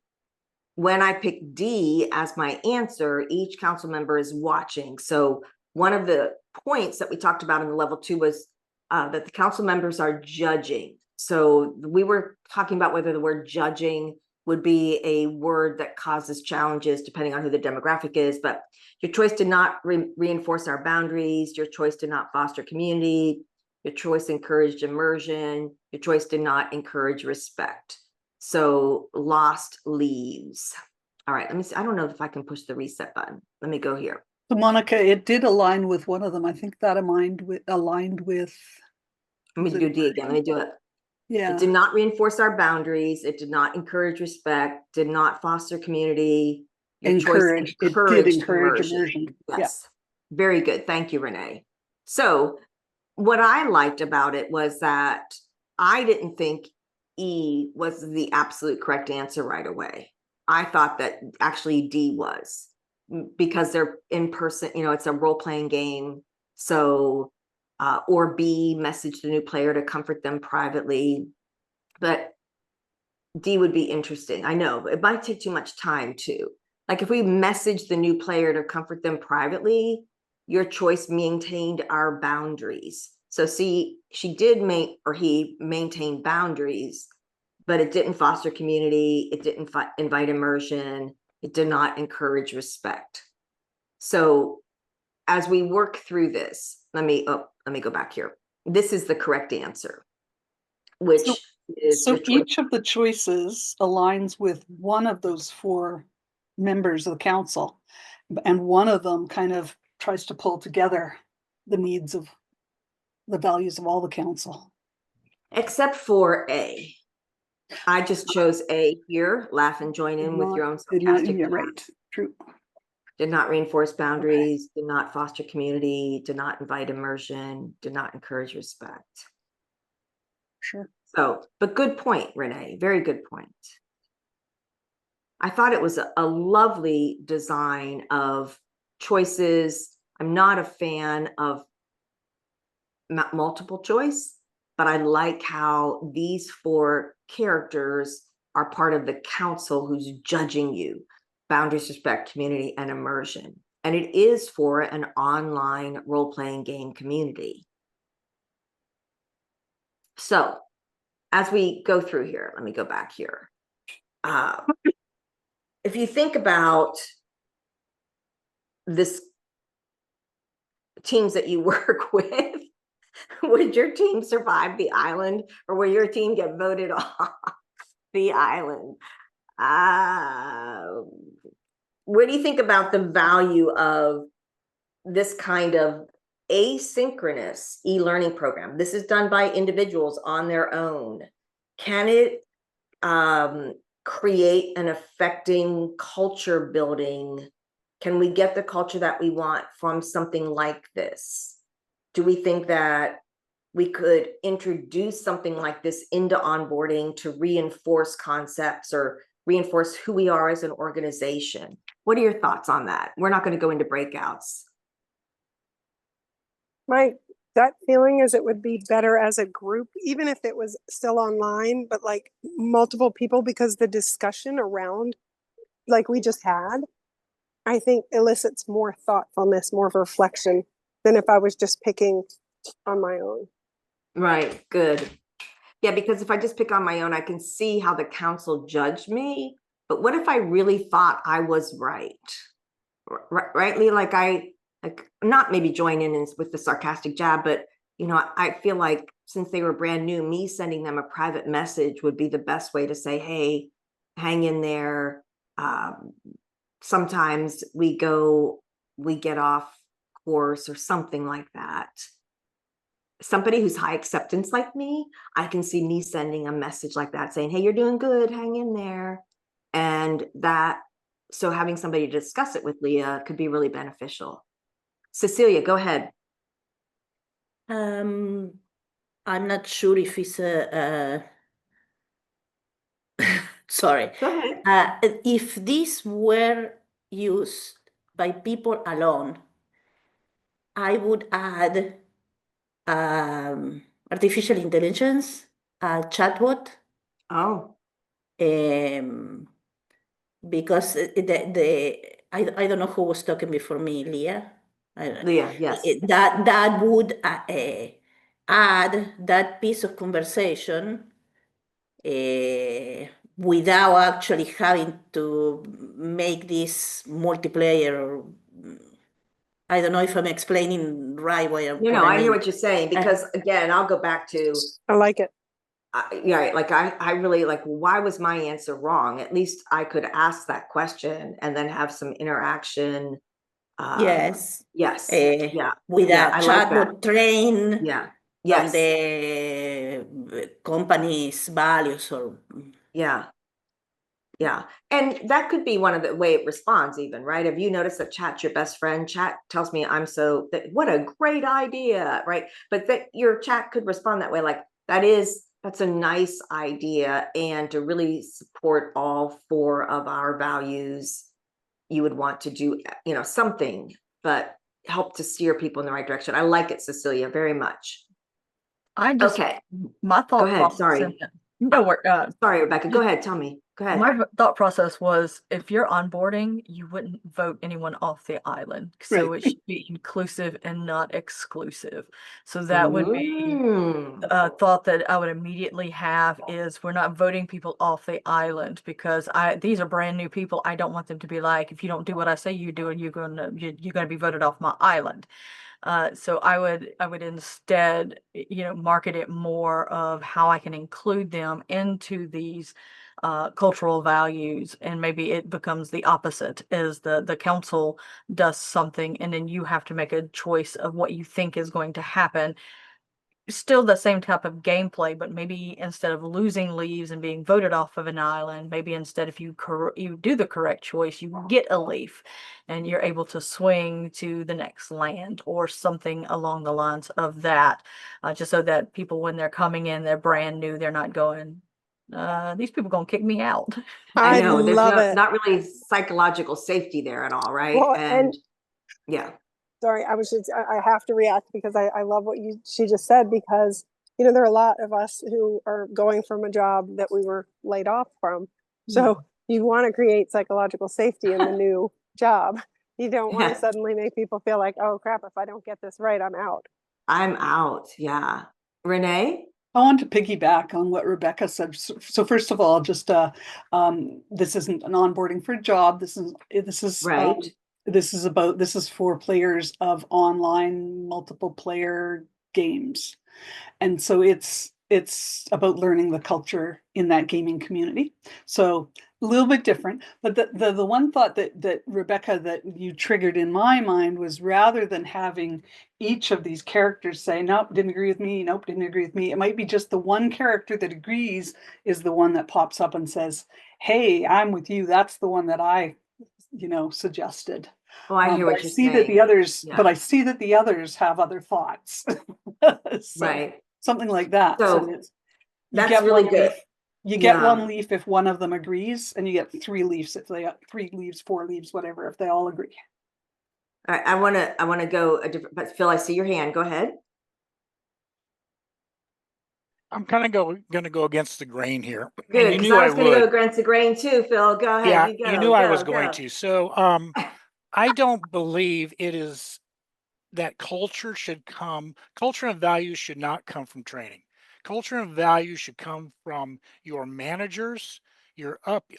when I pick D as my answer, each council member is watching. So one of the points that we talked about in the level 2 was that the council members are judging. So we were talking about whether the word judging would be a word that causes challenges depending on who the demographic is, but your choice to not reinforce our boundaries, your choice to not foster community, your choice encouraged immersion, your choice to not encourage respect. So lost leaves. All right, let me see. I don't know if I can push the reset button. Let me go here. So Monica, it did align with one of them. I think that aligned with Let me do D again. Let me do it. Yeah. It did not reinforce our boundaries. It did not encourage respect, did not foster community. Your choice encouraged immersion. Yes. Yeah. Very good. Thank you, Renee. So what I liked about it was that I didn't think E was the absolute correct answer right away. I thought that actually D was, because they're in person, you know, it's a role-playing game. So, or B, message the new player to comfort them privately. But D would be interesting. I know, but it might take too much time too. Like if we message the new player to comfort them privately, your choice maintained our boundaries. So see, she did he maintained boundaries, but it didn't foster community. It didn't invite immersion. It did not encourage respect. So as we work through this, let me go back here. This is the correct answer, which is so each of the choices aligns with one of those 4 members of the council, and one of them kind of tries to pull together the needs of the values of all the council. Except for A. I just chose A here. Laugh and join in with your own sarcastic. Yeah, right. True. Did not reinforce boundaries, did not foster community, did not invite immersion, did not encourage respect. Sure. So, but good point, Renee. Very good point. I thought it was a lovely design of choices. I'm not a fan of multiple choice, but I like how these 4 characters are part of the council who's judging you. Boundaries, respect, community, and immersion. And it is for an online role-playing game community. So as we go through here, let me go back here. If you think about this teams that you work with, would your team survive the island, or will your team get voted off the island? What do you think about the value of this kind of asynchronous e-learning program? This is done by individuals on their own. Can it create an affecting culture building? Can we get the culture that we want from something like this? Do we think that we could introduce something like this into onboarding to reinforce concepts or reinforce who we are as an organization? What are your thoughts on that? We're not going to go into breakouts. My gut feeling is it would be better as a group, even if it was still online, but like multiple people, because the discussion around, like we just had, I think elicits more thoughtfulness, more reflection than if I was just picking on my own. Right, good. Yeah, because if I just pick on my own, I can see how the council judged me. But what if I really thought I was right? Rightly, like not maybe join in with the sarcastic jab, but you know, I feel like since they were brand new, me sending them a private message would be the best way to say, hey, hang in there. Sometimes we get off course or something like that. Somebody who's high acceptance like me, I can see me sending a message like that saying, hey, you're doing good, hang in there. And that so having somebody to discuss it with Leah could be really beneficial. Cecilia, go ahead. I'm not sure if it's sorry. Go ahead. If this were used by people alone, I would add artificial intelligence, chatbot, Oh, because I don't know who was talking before me, Leah. Leah, yes. That would add that piece of conversation without actually having to make this multiplayer. Or, I don't know if I'm explaining right what I hear what you're saying, because again, I'll go back to, I like it. yeah, like I really like, why was my answer wrong? At least I could ask that question and then have some interaction. Yes. Yes. Yeah. With Yeah, a I like that. chatbot trained Yeah. on Yes. the company's values or Yeah. Yeah. And that could be one of the way it responds even, right? Have you noticed that chat's your best friend? Chat tells me what a great idea, right? But that your chat could respond that way, like that's a nice idea. And to really support all 4 of our values, you would want to do, something, but help to steer people in the right direction. I like it, Cecilia, very much. Okay. My thought Go ahead. process. Sorry. Sorry, Rebecca. Go ahead. Tell me. Go ahead. My thought process was, if you're onboarding, you wouldn't vote anyone off the island. So Right. it should be inclusive and not exclusive. So that would be a thought that I would immediately have, is we're not voting people off the island, because these are brand new people. I don't want them to be like, if you don't do what I say you do, you're gonna be voted off my island. So I would instead, market it more of how I can include them into these cultural values, and maybe it becomes the opposite, as the council does something and then you have to make a choice of what you think is going to happen. Still the same type of gameplay, but maybe instead of losing leaves and being voted off of an island, maybe instead, if you do the correct choice, you get a leaf and you're able to swing to the next land or something along the lines of that, just so that people, when they're coming in, they're brand new, they're not going, these people gonna kick me out. I know there's love it. not really psychological safety there at all, right? Well, and yeah. Sorry, I have to react because I love what she just said, because there are a lot of us who are going from a job that we were laid off from. So you want to create psychological safety in the new job. You don't want to suddenly make people feel like, oh crap, if I don't get this right, I'm out. I'm out. Yeah. Renee? I want to piggyback on what Rebecca said. So first of all, just this isn't an onboarding for a job. This is right. This is for players of online multiple player games. And so it's about learning the culture in that gaming community. So a little bit different. But the one thought that Rebecca, that you triggered in my mind, was, rather than having each of these characters say, nope, didn't agree with me, nope, didn't agree with me, it might be just the one character that agrees is the one that pops up and says, hey, I'm with you. That's the one that I suggested. Oh, I hear what you're saying. But I see that the others have other thoughts. So, right. Something like that. So that's really good. You get Yeah. 1 leaf if one of them agrees, and you get 3 leaves if they got 3 leaves, 4 leaves, whatever, if they all agree. All right, I want to go a different, but Phil, I see your hand. Go ahead. I'm kind of going to go against the grain here. Good, because I was going to go against the grain too, Phil. Go ahead. Yeah, you knew I was going to. So I don't believe it is that culture and values should not come from training. Culture and values should come from your managers,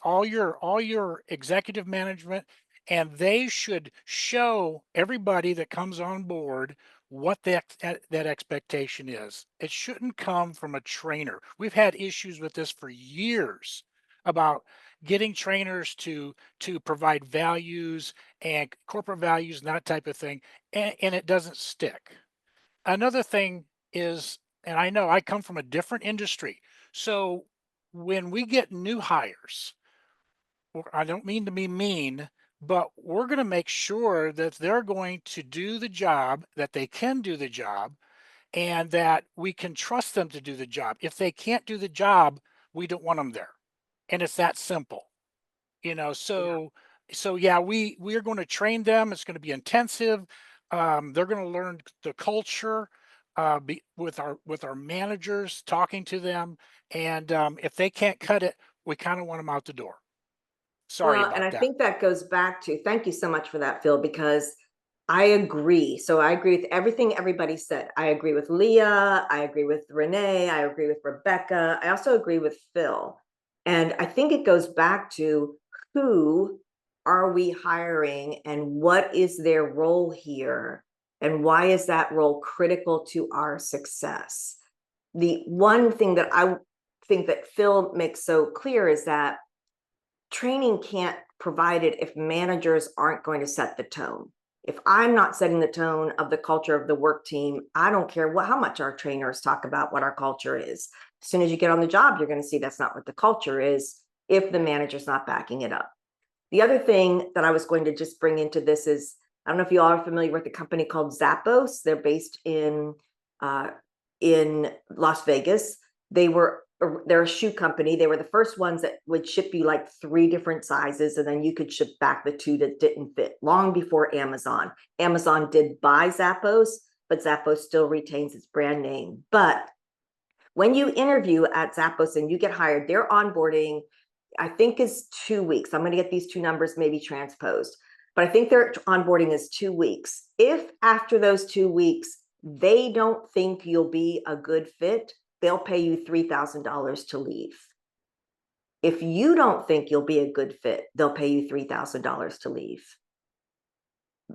all your executive management, and they should show everybody that comes on board what that expectation is. It shouldn't come from a trainer. We've had issues with this for years about getting trainers to provide values and corporate values and that type of thing, and it doesn't stick. Another thing is, and I know I come from a different industry, so when we get new hires, I don't mean to be mean, but we're going to make sure that they're going to do the job, that they can do the job, and that we can trust them to do the job. If they can't do the job, we don't want them there. And it's that simple. So yeah, we are going to train them. It's going to be intensive. They're going to learn the culture with our managers, talking to them, and if they can't cut it, we kind of want them out the door. Sorry Well, about and I that. think that goes back to, thank you so much for that, Phil, because I agree. So I agree with everything everybody said. I agree with Leah. I agree with Renee. I agree with Rebecca. I also agree with Phil. And I think it goes back to, who are we hiring and what is their role here? And why is that role critical to our success? The one thing that I think that Phil makes so clear is that training can't provide it if managers aren't going to set the tone. If I'm not setting the tone of the culture of the work team, I don't care how much our trainers talk about what our culture is. As soon as you get on the job, you're going to see that's not what the culture is if the manager's not backing it up. The other thing that I was going to just bring into this is, I don't know if you all are familiar with a company called Zappos. They're based in Las Vegas. They're a shoe company. They were the first ones that would ship you like 3 different sizes, and then you could ship back the 2 that didn't fit, long before Amazon. Amazon did buy Zappos, but Zappos still retains its brand name. But when you interview at Zappos and you get hired, their onboarding, I think, is 2 weeks. I'm going to get these 2 numbers maybe transposed, but I think their onboarding is 2 weeks. If after those 2 weeks, they don't think you'll be a good fit, they'll pay you $3,000 to leave. If you don't think you'll be a good fit, they'll pay you $3,000 to leave.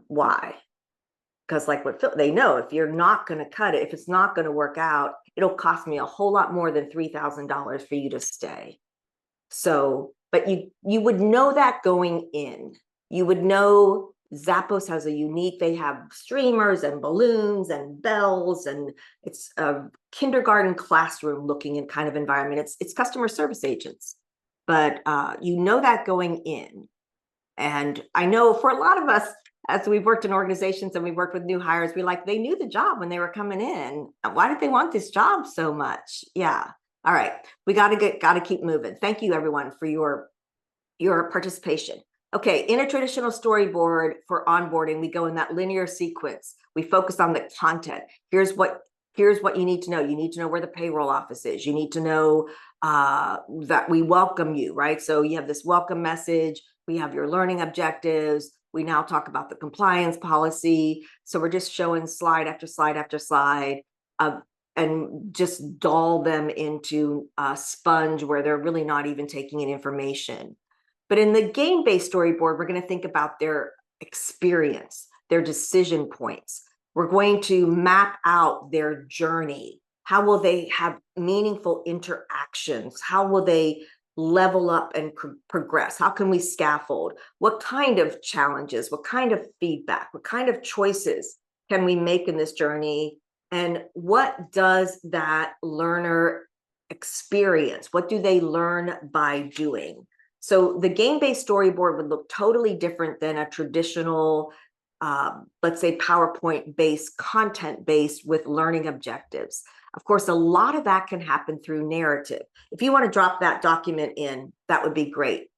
Why? Because like what Phil, they know if you're not going to cut it, if it's not going to work out, it'll cost me a whole lot more than $3,000 for you to stay. So, but you would know that going in. You would know Zappos has a unique, they have streamers and balloons and bells, and it's a kindergarten classroom looking in kind of environment. It's customer service agents, but you know that going in. And I know for a lot of us, as we've worked in organizations and we worked with new hires, they knew the job when they were coming in. Why did they want this job so much? Yeah. All right. We got to keep moving. Thank you everyone for your participation. Okay, in a traditional storyboard for onboarding, we go in that linear sequence. We focus on the content. Here's what you need to know. You need to know where the payroll office is. You need to know that we welcome you, right? So you have this welcome message. We have your learning objectives. We now talk about the compliance policy. So we're just showing slide after slide after slide, and just dull them into a sponge where they're really not even taking in information. But in the game-based storyboard, we're going to think about their experience, their decision points. We're going to map out their journey. How will they have meaningful interactions? How will they level up and progress? How can we scaffold? What kind of challenges, what kind of feedback, what kind of choices can we make in this journey? And what does that learner experience? What do they learn by doing? So the game-based storyboard would look totally different than a traditional, let's say, PowerPoint-based, content-based with learning objectives. Of course, a lot of that can happen through narrative. If you want to drop that document in, that would be great.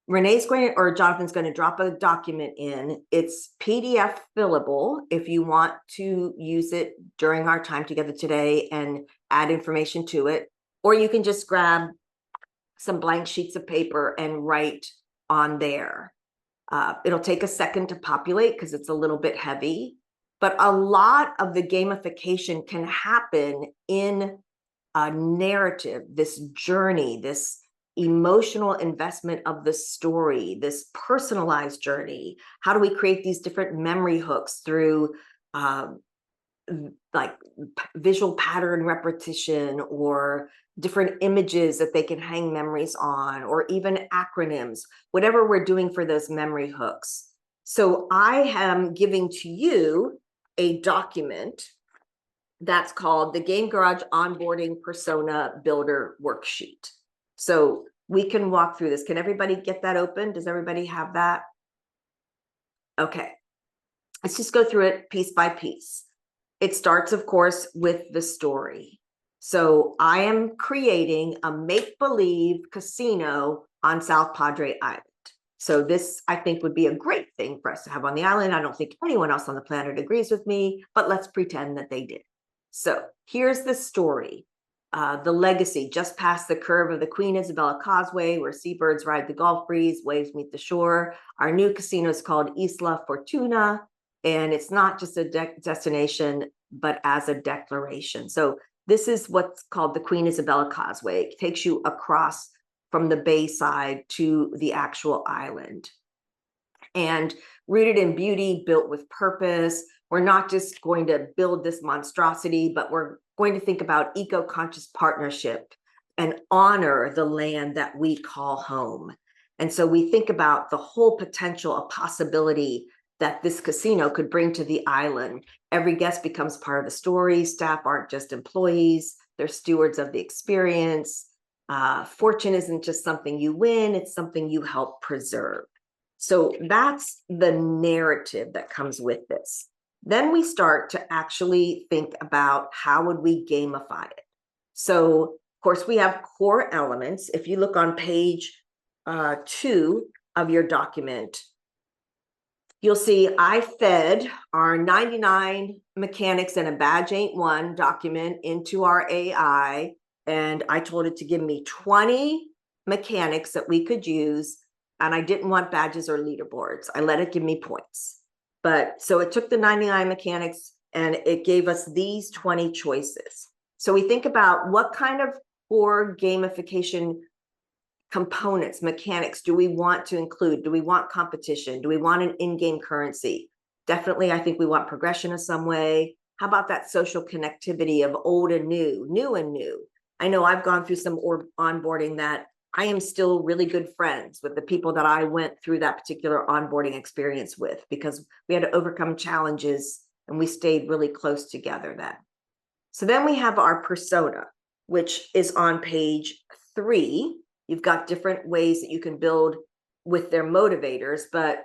Renee's going to, or Jonathan's going to drop a document in. It's PDF fillable if you want to use it during our time together today and add information to it. Or you can just grab some blank sheets of paper and write on there. It'll take a second to populate because it's a little bit heavy, but a lot of the gamification can happen in a narrative, this journey, this emotional investment of the story, this personalized journey. How do we create these different memory hooks through like visual pattern repetition or different images that they can hang memories on, or even acronyms, whatever we're doing for those memory hooks. So I am giving to you a document that's called the Game Garage Onboarding Persona Builder Worksheet. So we can walk through this. Can everybody get that open? Does everybody have that? Okay. Let's just go through it piece by piece. It starts, of course, with the story. So I am creating a make-believe casino on South Padre Island. So this, I think, would be a great thing for us to have on the island. I don't think anyone else on the planet agrees with me, but let's pretend that they did. So here's the story. The legacy, just past the curve of the Queen Isabella Causeway, where seabirds ride the Gulf breeze, waves meet the shore. Our new casino is called Isla Fortuna, and it's not just a destination, but as a declaration. So this is what's called the Queen Isabella Causeway. It takes you across from the bayside to the actual island. And rooted in beauty, built with purpose. We're not just going to build this monstrosity, but we're going to think about eco-conscious partnership and honor the land that we call home. And so we think about the whole potential of possibility that this casino could bring to the island. Every guest becomes part of the story. Staff aren't just employees, they're stewards of the experience. Fortune isn't just something you win, it's something you help preserve. So that's the narrative that comes with this. Then we start to actually think about how would we gamify it. So of course we have core elements. If you look on page 2 of your document, you'll see I fed our 99 mechanics and a badge ain't one document into our AI, and I told it to give me 20 mechanics that we could use, and I didn't want badges or leaderboards. I let it give me points. But so it took the 99 mechanics and it gave us these 20 choices. So we think about what kind of core gamification components, mechanics do we want to include? Do we want competition? Do we want an in-game currency? Definitely, I think we want progression in some way. How about that social connectivity of old and new, new and new? I know I've gone through some onboarding that I am still really good friends with the people that I went through that particular onboarding experience with, because we had to overcome challenges and we stayed really close together then. So then we have our persona, which is on page 3. You've got different ways that you can build with their motivators, but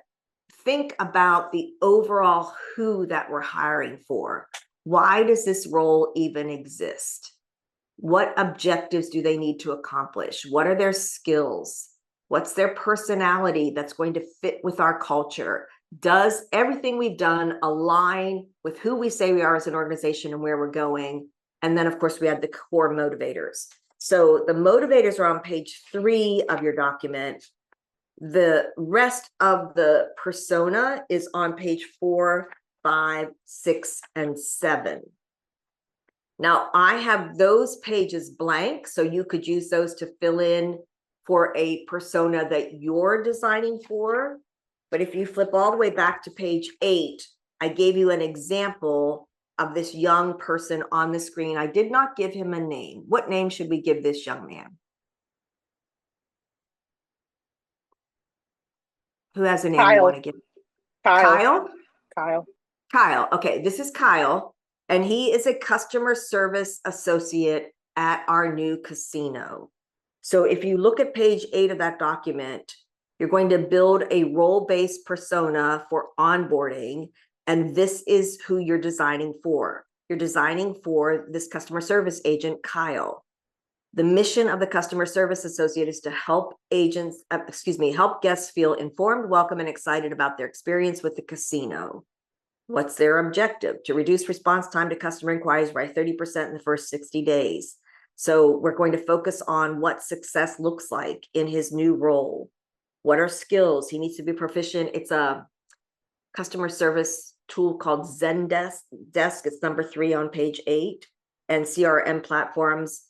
think about the overall who that we're hiring for. Why does this role even exist? What objectives do they need to accomplish? What are their skills? What's their personality that's going to fit with our culture? Does everything we've done align with who we say we are as an organization and where we're going? And then, of course, we have the core motivators. So the motivators are on page 3 of your document. The rest of the persona is on page 4, 5, 6, and 7. Now, I have those pages blank, so you could use those to fill in for a persona that you're designing for. But if you flip all the way back to page 8, I gave you an example of this young person on the screen. I did not give him a name. What name should we give this young man? Who has a name you want to give? Kyle? Kyle. Okay, this is Kyle. And he is a customer service associate at our new casino. So if you look at page 8 of that document, you're going to build a role-based persona for onboarding. And this is who you're designing for. You're designing for this customer service agent, Kyle. The mission of the customer service associate is to help help guests feel informed, welcome, and excited about their experience with the casino. What's their objective? To reduce response time to customer inquiries by 30% in the first 60 days. So we're going to focus on what success looks like in his new role. What are skills? He needs to be proficient. It's a customer service tool called Zendesk. It's number 3 on page 8. And CRM platforms.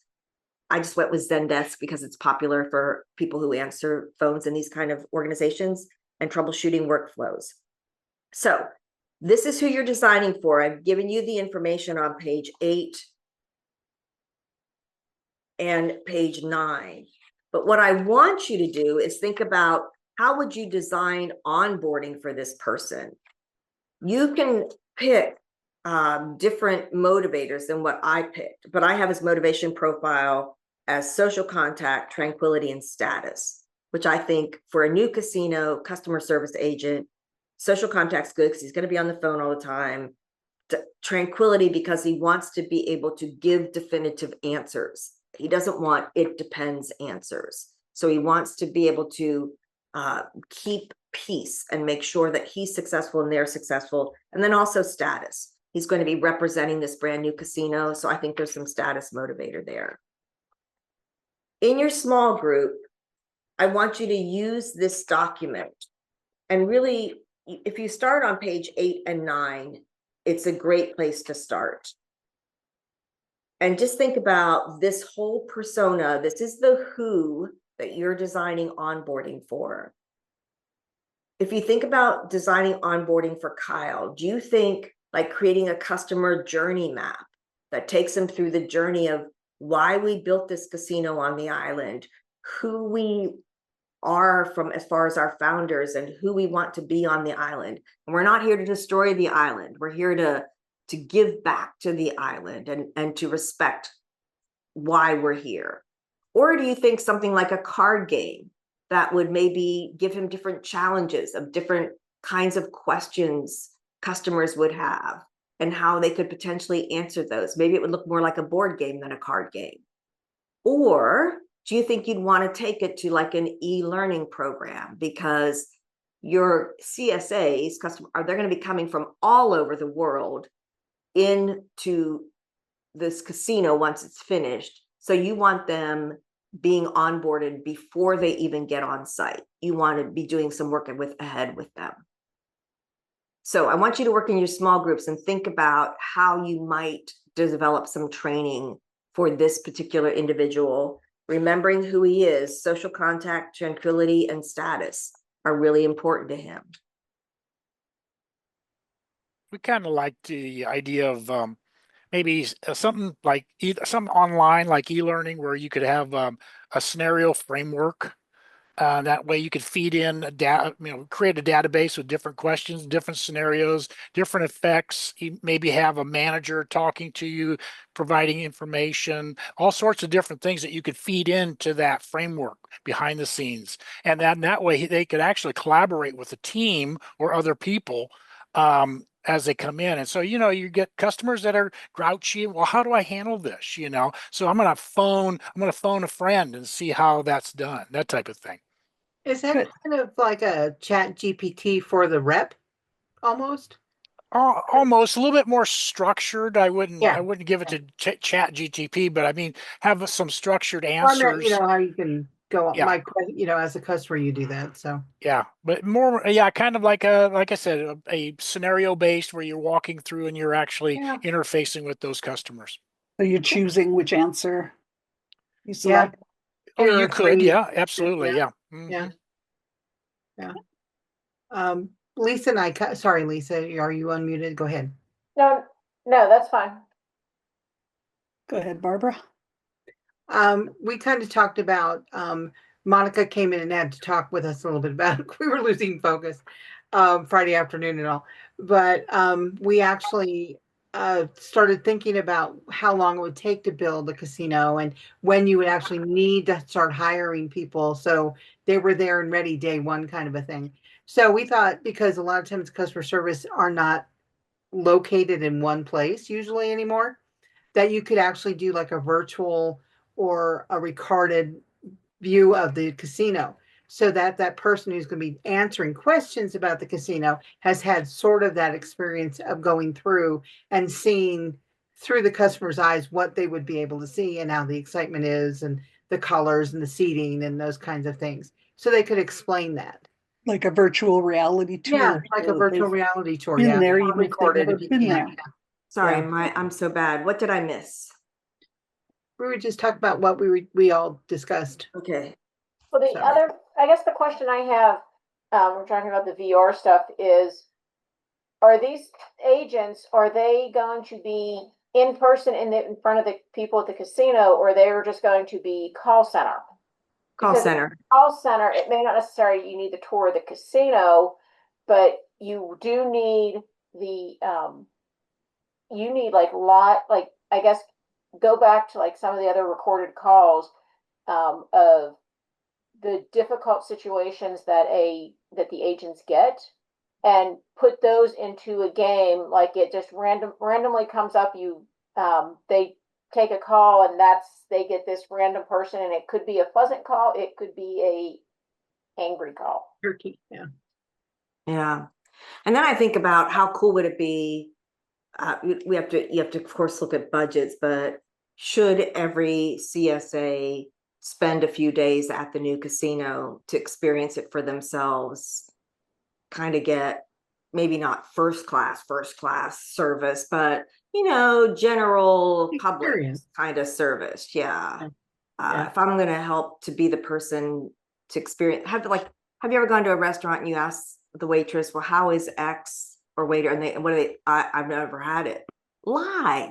I just went with Zendesk because it's popular for people who answer phones in these kind of organizations, and troubleshooting workflows. So this is who you're designing for. I've given you the information on page 8 and page 9. But what I want you to do is think about, how would you design onboarding for this person? You can pick different motivators than what I picked, but I have his motivation profile as social contact, tranquility, and status, which I think for a new casino customer service agent, social contact's good because he's going to be on the phone all the time. Tranquility because he wants to be able to give definitive answers. He doesn't want it depends answers. So he wants to be able to keep peace and make sure that he's successful and they're successful. And then also status. He's going to be representing this brand new casino. So I think there's some status motivator there. In your small group, I want you to use this document. And really, if you start on page 8 and 9, it's a great place to start. And just think about this whole persona. This is the who that you're designing onboarding for. If you think about designing onboarding for Kyle, do you think like creating a customer journey map that takes him through the journey of why we built this casino on the island, who we are from as far as our founders and who we want to be on the island? And we're not here to destroy the island. We're here to give back to the island and to respect why we're here. Or do you think something like a card game that would maybe give him different challenges of different kinds of questions customers would have and how they could potentially answer those? Maybe it would look more like a board game than a card game. Or do you think you'd want to take it to like an e-learning program, because your CSAs, they're going to be coming from all over the world into this casino once it's finished. So you want them being onboarded before they even get on site. You want to be doing some work ahead with them. So I want you to work in your small groups and think about how you might develop some training for this particular individual. Remembering who he is, social contact, tranquility, and status are really important to him. We kind of like the idea of maybe something like something online like e-learning where you could have a scenario framework. That way you could feed in create a database with different questions, different scenarios, different effects. You maybe have a manager talking to you, providing information, all sorts of different things that you could feed into that framework behind the scenes. And that way they could actually collaborate with a team or other people as they come in. And so, you get customers that are grouchy. Well, how do I handle this? So I'm going to phone a friend and see how that's done, that type of thing. Is that kind of like a chat GPT for the rep almost? Almost a little bit more structured. I wouldn't give it to chat GTP, but I mean, have some structured answers. Well, how you can go, as a customer, you do that. So yeah, but more, kind of like I said, a scenario based where you're walking through and you're actually interfacing with those customers. So you're choosing which answer you select. Oh, you could, absolutely, yeah. Mm-hmm. Yeah. Lisa and I, sorry, Lisa, are you unmuted? Go ahead. No, that's fine. Go ahead, Barbara. We kind of talked about, Monica came in and had to talk with us a little bit about it. We were losing focus Friday afternoon and all. But we actually started thinking about how long it would take to build a casino and when you would actually need to start hiring people. So they were there and ready day one kind of a thing. So we thought, because a lot of times customer service are not located in one place usually anymore, that you could actually do like a virtual or a recorded view of the casino, so that that person who's going to be answering questions about the casino has had sort of that experience of going through and seeing through the customer's eyes what they would be able to see and how the excitement is and the colors and the seating and those kinds of things. So they could explain that. Like a virtual reality tour. Yeah, like a virtual reality tour. Been there, or even recorded if if they've you never can. been there. Sorry, I'm so bad. What did I miss? We were just talking about what we all discussed. Okay. Well, I guess the question I have, we're talking about the VR stuff, is, are these agents, are they going to be in person in front of the people at the casino, or they are just going to be call center? Call center. Call center, it may not necessarily you need the tour of the casino, but you do need the I guess go back to like some of the other recorded calls. of the difficult situations that the agents get, and put those into a game. Like it just randomly comes up. They take a call, and they get this random person, and it could be a pleasant call, it could be a angry call. Turkey, yeah. Yeah. And then I think about how cool would it be, you have to of course look at budgets, but should every CSA spend a few days at the new casino to experience it for themselves, kind of get maybe not first class service, but general public Experience. kind of service. Yeah. Yeah. If I'm going to help to be the person to experience, have you ever gone to a restaurant and you ask the waitress, well, how is X, or waiter, and what do they, I've never had it.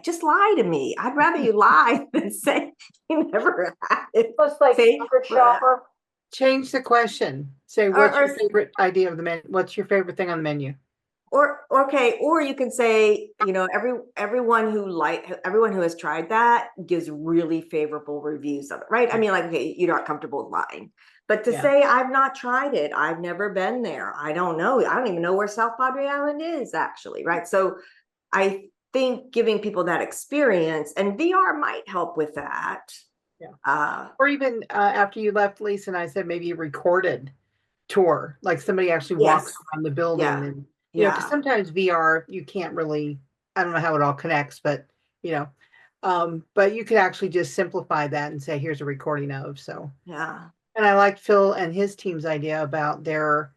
Just lie to me. I'd rather you lie than say you never had it. It's like secret shopper. Change the question. Say, what's your favorite idea of the menu? What's your favorite thing on the menu? Or you can say, everyone who has tried that gives really favorable reviews of it, right? I mean, like, okay, you're not comfortable with lying, but to say, I've not tried it, I've never been there, I don't know, I don't even know where South Padre Island is, actually, right? So I think giving people that experience, and VR might help with that. Yeah. Or even after you left, Lisa and I said maybe a recorded tour, like somebody actually walks around the building. And because sometimes VR, you can't really, I don't know how it all connects, but but you could actually just simplify that and say, here's a recording of. So and I liked Phil and his team's idea about their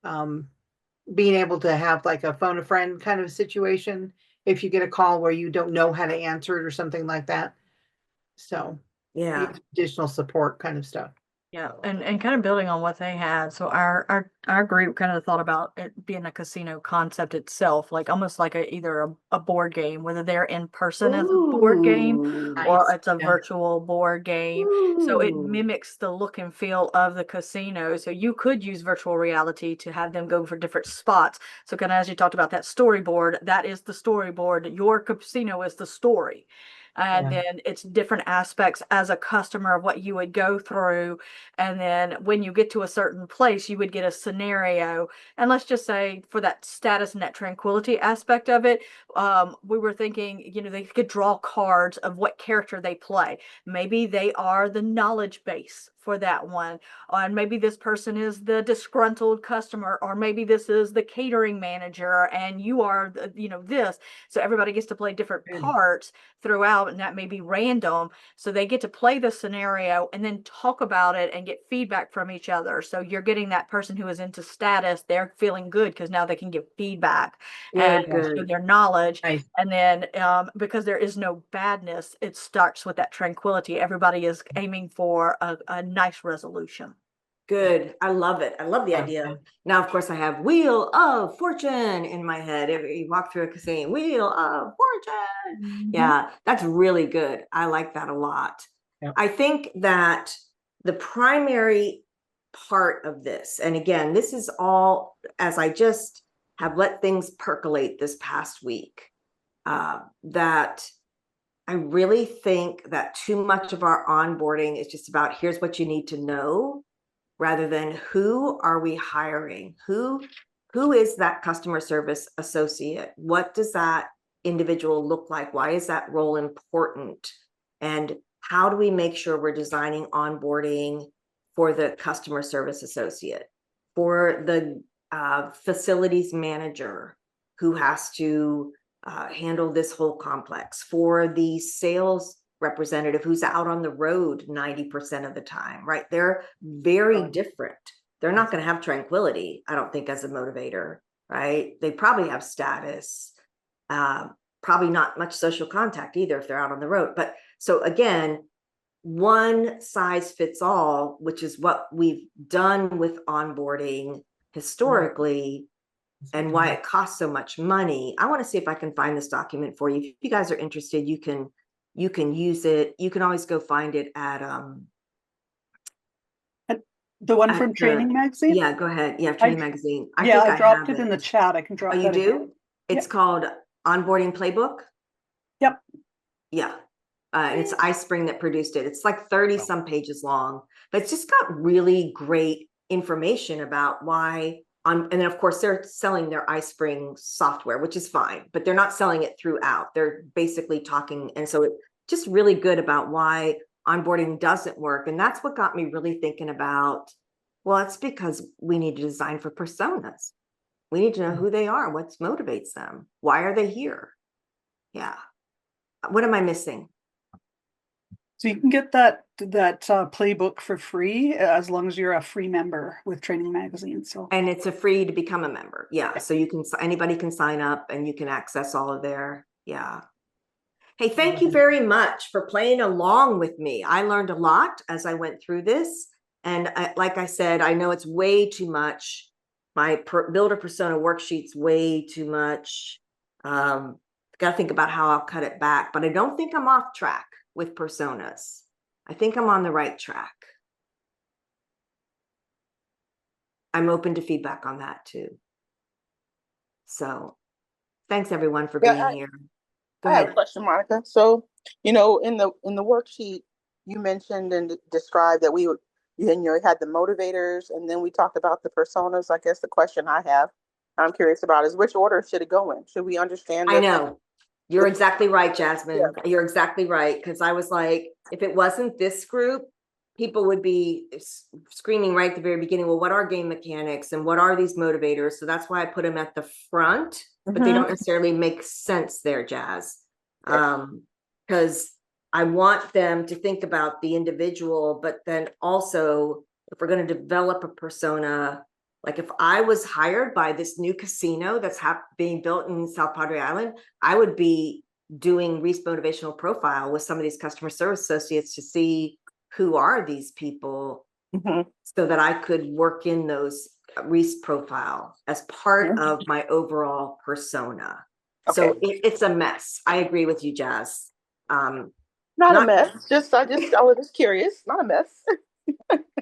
being able to have like a phone a friend kind of situation if you get a call where you don't know how to answer it or something like that. So additional support kind of stuff. Yeah, and kind of building on what they had. So our group kind of thought about it being a casino concept itself, like almost like either a board game, whether they're in person as a board game or it's a virtual board game. So it mimics the look and feel of the casino. So you could use virtual reality to have them go for different spots. So kind of as you talked about that storyboard, that is the storyboard. Your casino is the story. And then it's different aspects as a customer of what you would go through. And then when you get to a certain place, you would get a scenario. And let's just say for that status and that tranquility aspect of it, we were thinking, they could draw cards of what character they play. Maybe they are the knowledge base for that one. And maybe this person is the disgruntled customer, or maybe this is the catering manager and you are, this. So everybody gets to play different parts throughout, and that may be random. So they get to play the scenario and then talk about it and get feedback from each other. So you're getting that person who is into status, they're feeling good because now they can give feedback and show their knowledge. And then because there is no badness, it starts with that tranquility. Everybody is aiming for a nice resolution. Good. I love it. I love the idea. Now, of course, I have Wheel of Fortune in my head. If you walk through a casino, Wheel of Fortune. Yeah, that's really good. I like that a lot. I think that the primary part of this, and again, this is all as I just have let things percolate this past week, that I really think that too much of our onboarding is just about here's what you need to know, rather than who are we hiring? Who is that customer service associate? What does that individual look like? Why is that role important? And how do we make sure we're designing onboarding for the customer service associate, for the facilities manager who has to handle this whole complex, for the sales representative who's out on the road 90% of the time, right? They're very different. They're not going to have tranquility, I don't think, as a motivator, right? They probably have status, probably not much social contact either if they're out on the road. But so again, one size fits all, which is what we've done with onboarding historically, and why it costs so much money. I want to see if I can find this document for you. If you guys are interested, you can use it. You can always go find it at the one from Training Magazine. Yeah, go ahead. Yeah, Training Magazine. I think I dropped it in the chat. I can drop that. You do? Again. It's called Onboarding Playbook. Yep. Yeah. and it's iSpring that produced it. It's like 30 some pages long, but it's just got really great information about why and then of course they're selling their iSpring software, which is fine, but they're not selling it throughout. They're basically talking. And so it's just really good about why onboarding doesn't work. And that's what got me really thinking about, well, it's because we need to design for personas. We need to know who they are, what motivates them, why are they here? Yeah. What am I missing? So you can get that playbook for free as long as you're a free member with Training Magazine. So and it's a free to become a member. Yeah. So you can, anybody can sign up and you can access all of their, yeah. Hey, thank you very much for playing along with me. I learned a lot as I went through this. And like I said, I know it's way too much. My builder persona worksheet's way too much. Got to think about how I'll cut it back, but I don't think I'm off track with personas. I think I'm on the right track. I'm open to feedback on that too. So thanks everyone for being here. Go I have ahead. a question, Monica. So, in the worksheet, you mentioned and described that you had the motivators, and then we talked about the personas. I guess the question I'm curious about is which order should it go in? Should we understand? I know. You're exactly right, Jasmine. Yeah. You're exactly right. Because I was like, if it wasn't this group, people would be screaming right at the very beginning, well, what are game mechanics and what are these motivators? So that's why I put them at the front, but they don't necessarily make sense there, Jazz. Because I want them to think about the individual, but then also if we're going to develop a persona, like if I was hired by this new casino that's being built in South Padre Island, I would be doing Reese motivational profile with some of these customer service associates to see who are these people so that I could work in those Reese profile as part of my overall persona. Okay. So it's a mess. I agree with you, Jazz. Not a mess. I was just curious. Not a mess.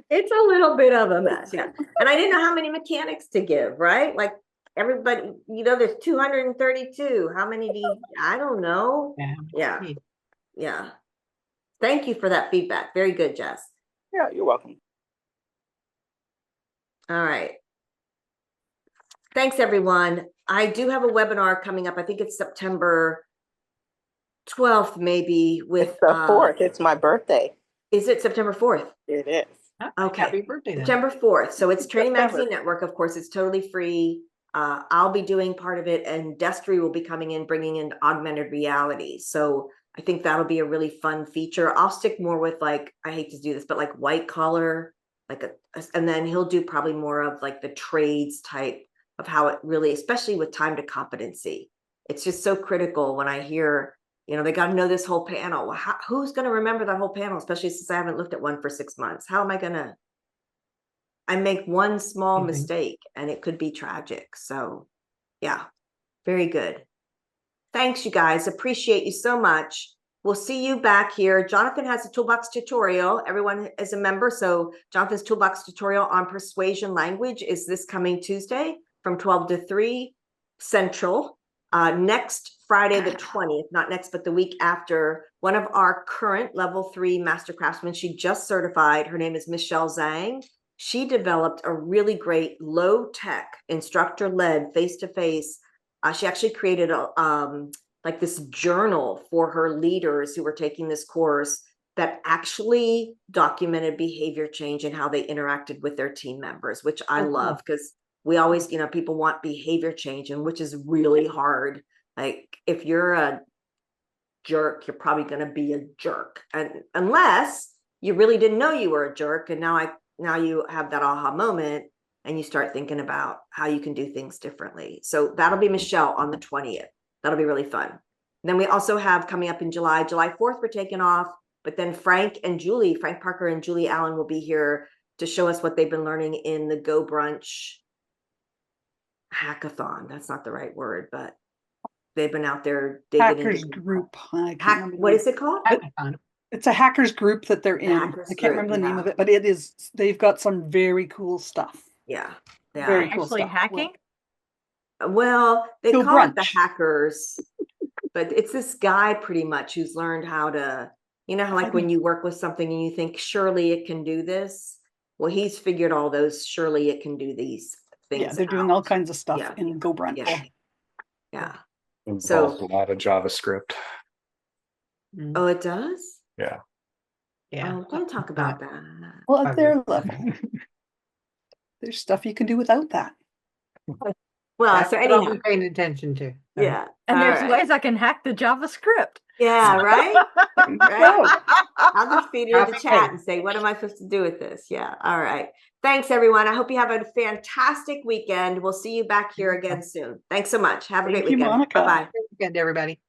It's a little bit of a mess, yeah. And I didn't know how many mechanics to give, right? Like everybody, there's 232. How many do you, I don't know. Yeah. Thank you for that feedback. Very good, Jess. Yeah, you're welcome. All right. Thanks, everyone. I do have a webinar coming up. I think it's September 12th, maybe, with it's the 4th. It's my birthday. Is it September 4th? It is. Okay. Happy birthday. September 4th. So it's Training Magazine Network. Of course, it's totally free. I'll be doing part of it, and Destry will be coming in, bringing in augmented reality. So I think that'll be a really fun feature. I'll stick more with, like, I hate to do this, but like white collar, and then he'll do probably more of like the trades type of how it really, especially with time to competency. It's just so critical when I hear, they got to know this whole panel. Well, who's going to remember that whole panel, especially since I haven't looked at one for 6 months? How am I going to? I make one small mistake and it could be tragic. So yeah, very good. Thanks, you guys. Appreciate you so much. We'll see you back here. Jonathan has a toolbox tutorial. Everyone is a member. So Jonathan's toolbox tutorial on persuasion language is this coming Tuesday from 12 to 3 Central. Next Friday, the 20th, not next, but the week after, one of our current level 3 master craftsmen, she just certified. Her name is Michelle Zhang. She developed a really great low-tech instructor-led face-to-face. She actually created like this journal for her leaders who were taking this course that actually documented behavior change and how they interacted with their team members, which I love, because we always, people want behavior change, and which is really hard. Like if you're a jerk, you're probably going to be a jerk, and unless you really didn't know you were a jerk, and now you have that aha moment and you start thinking about how you can do things differently. So that'll be Michelle on the 20th. That'll be really fun. And then we also have coming up in July 4th, we're taking off, but then Frank Parker and Julie Allen will be here to show us what they've been learning in the Go Brunch hackathon. That's not the right word, but they've been out there digging Hackers group. What is it called? It's a hackers group that they're in. I can't remember the name of it, but they've got some very cool stuff. Yeah. Very cool Actually stuff. hacking? Well, they Go call it brunch. the hackers, but it's this guy pretty much who's learned how to You know how like when you work with something and you think surely it can do this? Well, he's figured all those surely it can do these things. Yeah, they're doing all out. kinds of stuff Yeah. in Go Brunch. Yeah. Yeah. Involves a lot of JavaScript. Oh, it does? Yeah. Oh, don't talk about that. Well, at their level, there's stuff you can do without that. Well, That's so what I'll anyhow, be paying attention to. yeah. And all there's right. ways I can hack the JavaScript. Yeah, right? Right? I'll just feed it in the Copy chat paste. and say, what am I supposed to do with this? Yeah. All right. Thanks, everyone. I hope you have a fantastic weekend. We'll see you back here again soon. Thanks so much. Have a great Thank you, weekend. Monica. Bye-bye. Good weekend, everybody.